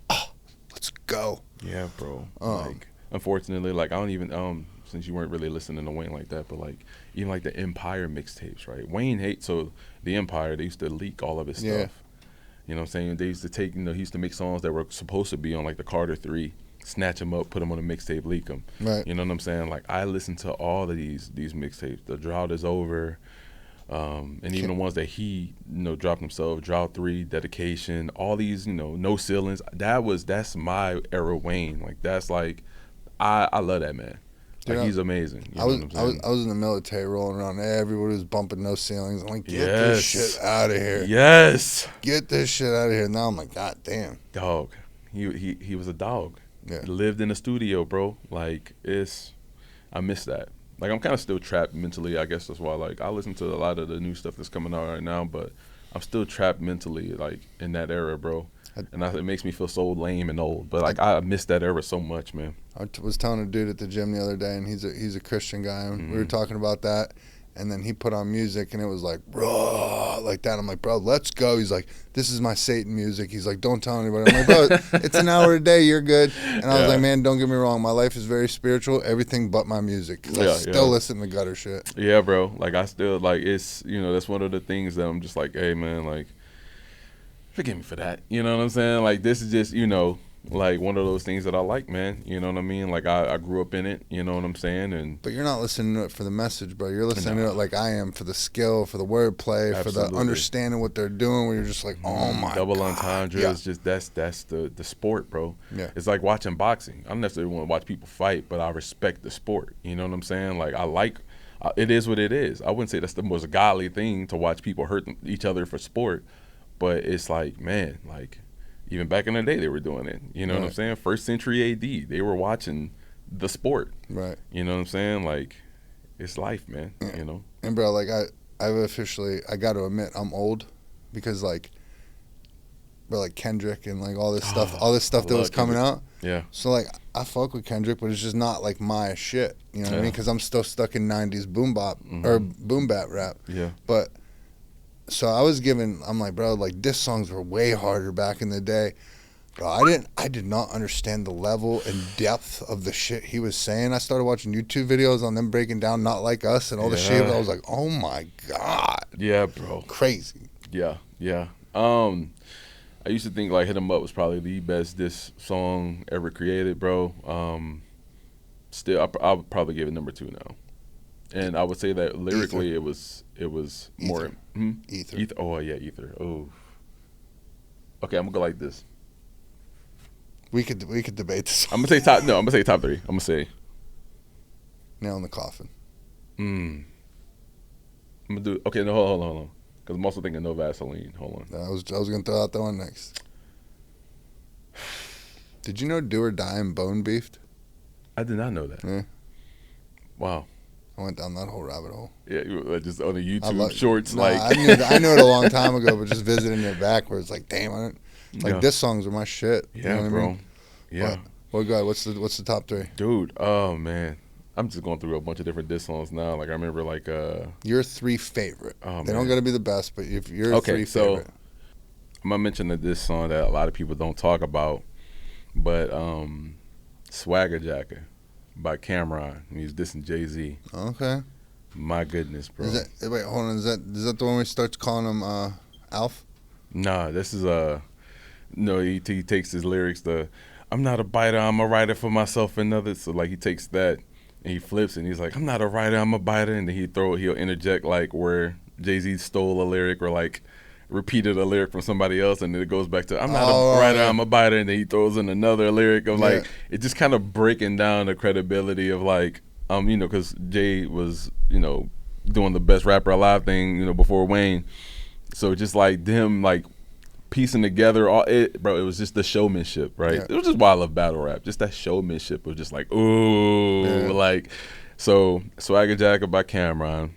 let's go. Yeah, bro. Like, unfortunately, like I don't even since you weren't really listening to Wayne like that, but like even like the Empire mixtapes, right? So the Empire, they used to leak all of his stuff. You know what I'm saying? They used to take, he used to make songs that were supposed to be on like the Carter 3, snatch them up, put them on a mixtape, leak them. Right. You know what I'm saying? Like I listened to all of these mixtapes. The Drought Is Over, and even the ones that he dropped himself, Drought 3, Dedication, all these, No Ceilings. That's my era Wayne. Like that's like I love that man. Like he's amazing. I was in the military rolling around. Everybody was bumping No Ceilings. I'm like, get this shit out of here. Yes. Get this shit out of here. Now I'm like, God damn. Dog. He was a dog. Yeah. lived in a studio, bro. Like I miss that. Like I'm kind of still trapped mentally. I guess that's why like I listen to a lot of the new stuff that's coming out right now, but I'm still trapped mentally like in that era, bro. And it makes me feel so lame and old. But like I miss that era so much, man. I was telling a dude at the gym the other day, and he's a Christian guy, and we were talking about that. And then he put on music, and it was like, bro, like that. I'm like, bro, let's go. He's like, this is my Satan music. He's like, don't tell anybody. I'm like, bro, it's an hour a day. You're good. And I was like, man, don't get me wrong. My life is very spiritual, everything but my music. 'Cause I still listen to gutter shit. Yeah, bro. Like, I still, like, it's, that's one of the things that I'm just like, hey, man, like, forgive me for that. You know what I'm saying? Like, this is just, like one of those things that I like, man. You know what I mean? Like I grew up in it. You know what I'm saying? But you're not listening to it for the message, bro. You're listening to it like I am, for the skill, for the wordplay, for the understanding what they're doing. Where you're just like, oh my double God. entendre is just that's the sport, bro. Yeah. It's like watching boxing. I don't necessarily want to watch people fight, but I respect the sport. You know what I'm saying? Like I like. It is what it is. I wouldn't say that's the most godly thing to watch people hurt each other for sport, but it's like, man, like. Even back in the day, they were doing it. You know what I'm saying? First century AD, they were watching the sport. Right. You know what I'm saying? Like, it's life, man. Yeah. You know? And, bro, like, I've officially, I got to admit, I'm old because, like, bro, like Kendrick and, like, all this stuff that was coming out. Yeah. So, like, I fuck with Kendrick, but it's just not, like, my shit. You know what I mean? Because I'm still stuck in 90s boom bop or boom bap rap. Yeah. But. So I'm like, bro, like diss songs were way harder back in the day. Bro, I did not understand the level and depth of the shit he was saying. I started watching YouTube videos on them breaking down Not Like Us and all the shit. I was like, oh my God. Yeah, bro. Crazy. Yeah. I used to think like Hit 'Em Up was probably the best diss song ever created, bro. Still, I would probably give it number 2 now. And I would say that lyrically it was more Ether. Oh yeah, Ether. Oh. Okay, I'm gonna go like this. We could debate this. I'm gonna say top 3. I'm gonna say Nail in the Coffin. I'm gonna do okay. No, hold on. Because I'm also thinking No Vaseline. Hold on. I was gonna throw out that one next. Did you know Do or Die and Bone beefed? I did not know that. Yeah. Wow. I went down that whole rabbit hole. Yeah, just on the YouTube shorts. Nah, like I knew it a long time ago, but just visiting it back, where it's like, damn, diss songs are my shit. Yeah, you know what bro. I mean? Yeah. Well, go ahead. What's the top 3? Dude, oh man, I'm just going through a bunch of different diss songs now. Like I remember like your 3 favorite. Oh, they man. don't got to be the best, but if you're 3 favorite. So I'm gonna mention that this song that a lot of people don't talk about, but Swagger Jacker by Cameron. He's dissing Jay-Z. Okay. My goodness, bro. Wait, hold on. Is that the one where he starts calling him Alf? Nah, this is no. He takes his lyrics. I'm not a biter. I'm a writer for myself and others. So like he takes that and he flips and he's like, I'm not a writer. I'm a biter. And then he'll interject like where Jay-Z stole a lyric or like repeated a lyric from somebody else, and then it goes back to I'm not a writer. I'm a biter. And then he throws in another lyric of like it just kind of breaking down the credibility of like. Because Jay was, doing the best rapper alive thing, before Wayne. So just like them, like piecing together it was just the showmanship, right? Yeah. It was just why I love battle rap. Just that showmanship was just like, ooh, like. So Swagger Jacker by Cameron,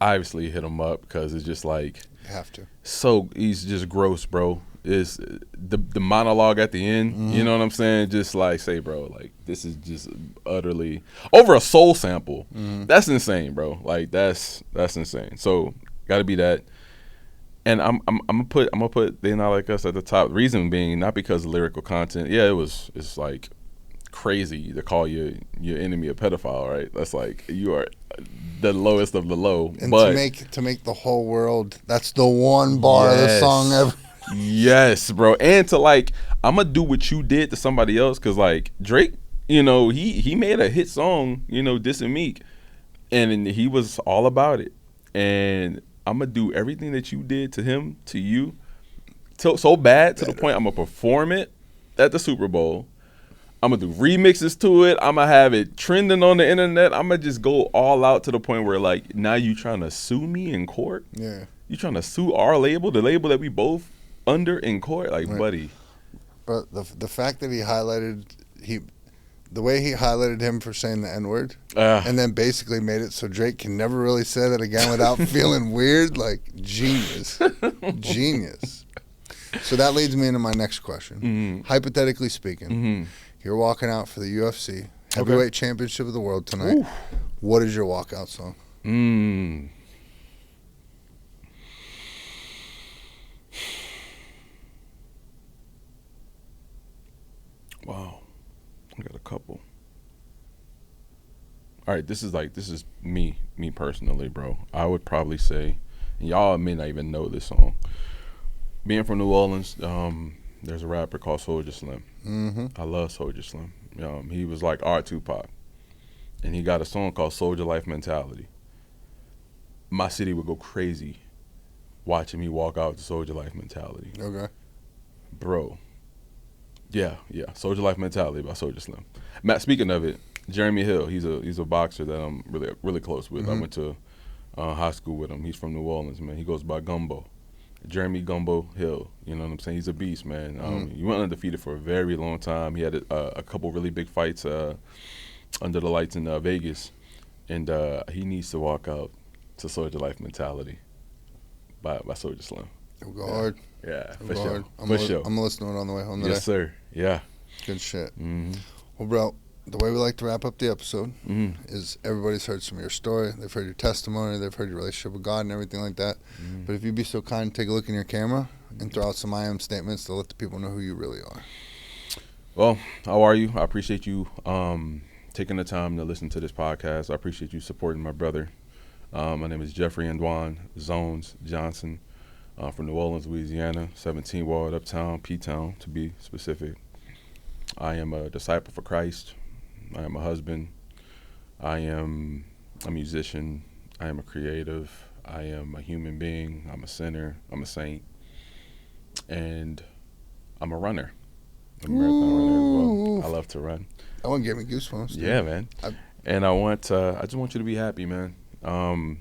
obviously Hit 'Em Up because it's just like. You have to. So he's just gross, bro. Is the monologue at the end, you know what I'm saying? Just like say, bro, like this is just utterly over a soul sample. That's insane, bro. Like that's insane. So gotta be that. And I'm gonna put They Not Like Us at the top. Reason being not because of lyrical content. Yeah, it's like crazy to call your enemy a pedophile, right? That's like you are the lowest of the low. And but to make the whole world, that's the one bar of the song ever. Yes, bro. And to like, I'm gonna do what you did to somebody else, cause like Drake, he made a hit song, dissing Meek, and he was all about it. And I'm gonna do everything that you did to him, to you, so bad to the point I'm gonna perform it at the Super Bowl. I'm gonna do remixes to it. I'm gonna have it trending on the internet. I'm gonna just go all out to the point where like now you trying to sue me in court. Yeah. You trying to sue our label, the label that we both under in court, like, buddy. But the fact that the way he highlighted him for saying the N-word, and then basically made it so Drake can never really say that again without feeling weird, like genius. Genius. So that leads me into my next question. Mm-hmm. Hypothetically speaking, Mm-hmm. you're walking out for the UFC heavyweight championship of the world tonight. Ooh. What is your walkout song? Wow. I got a couple. All right, this is me personally, bro. I would probably say, and y'all may not even know this song. Being from New Orleans, there's a rapper called Soulja Slim. Mm-hmm. I love Soulja Slim. He was like our Tupac, and he got a song called Soulja Life Mentality. My city would go crazy watching me walk out to Soulja Life Mentality. Okay. Bro. Yeah. Soulja Life Mentality by Soulja Slim. Matt, speaking of it, Jeremy Hill, he's a boxer that I'm really close with. Mm-hmm. I went to high school with him. He's from New Orleans, man. He goes by Gumbo. Jeremy Gumbo Hill, you know what I'm saying? He's a beast, man. He went undefeated for a very long time. He had a couple really big fights under the lights in Vegas, and he needs to walk out to Soulja Life Mentality by Soulja Slim. It'll go hard. Yeah, It'll for go sure. hard. For sure. I'm gonna listen to it on the way home today. Yes, sir. Yeah. Good shit. Mm-hmm. Well, bro, the way we like to wrap up the episode Mm-hmm. is everybody's heard some of your story. They've heard your testimony. They've heard your relationship with God and everything like that. Mm-hmm. But if you'd be so kind, take a look in your camera and throw out some I am statements to let the people know who you really are. Well, how are you? I appreciate you taking the time to listen to this podcast. I appreciate you supporting my brother. My name is Jeffrey Andwan Zonez Johnson from New Orleans, Louisiana, 17 Ward Uptown, P-Town to be specific. I am a disciple for Christ. I am a husband. I am a musician. I am a creative. I am a human being. I'm a sinner. I'm a saint. And I'm a runner. I'm a marathon runner as well. I love to run. That one gave me goosebumps. Dude. Yeah, man. And I just want you to be happy, man. I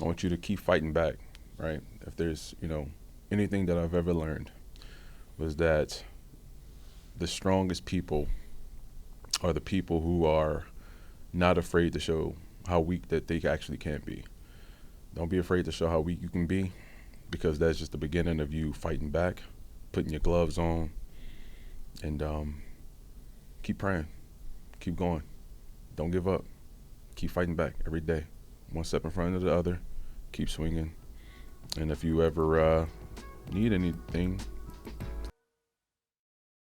want you to keep fighting back, right? If there's, anything that I've ever learned was that the strongest people are the people who are not afraid to show how weak that they actually can be. Don't be afraid to show how weak you can be, because that's just the beginning of you fighting back, putting your gloves on, and keep praying, keep going. Don't give up. Keep fighting back every day, one step in front of the other. Keep swinging. And if you ever need anything,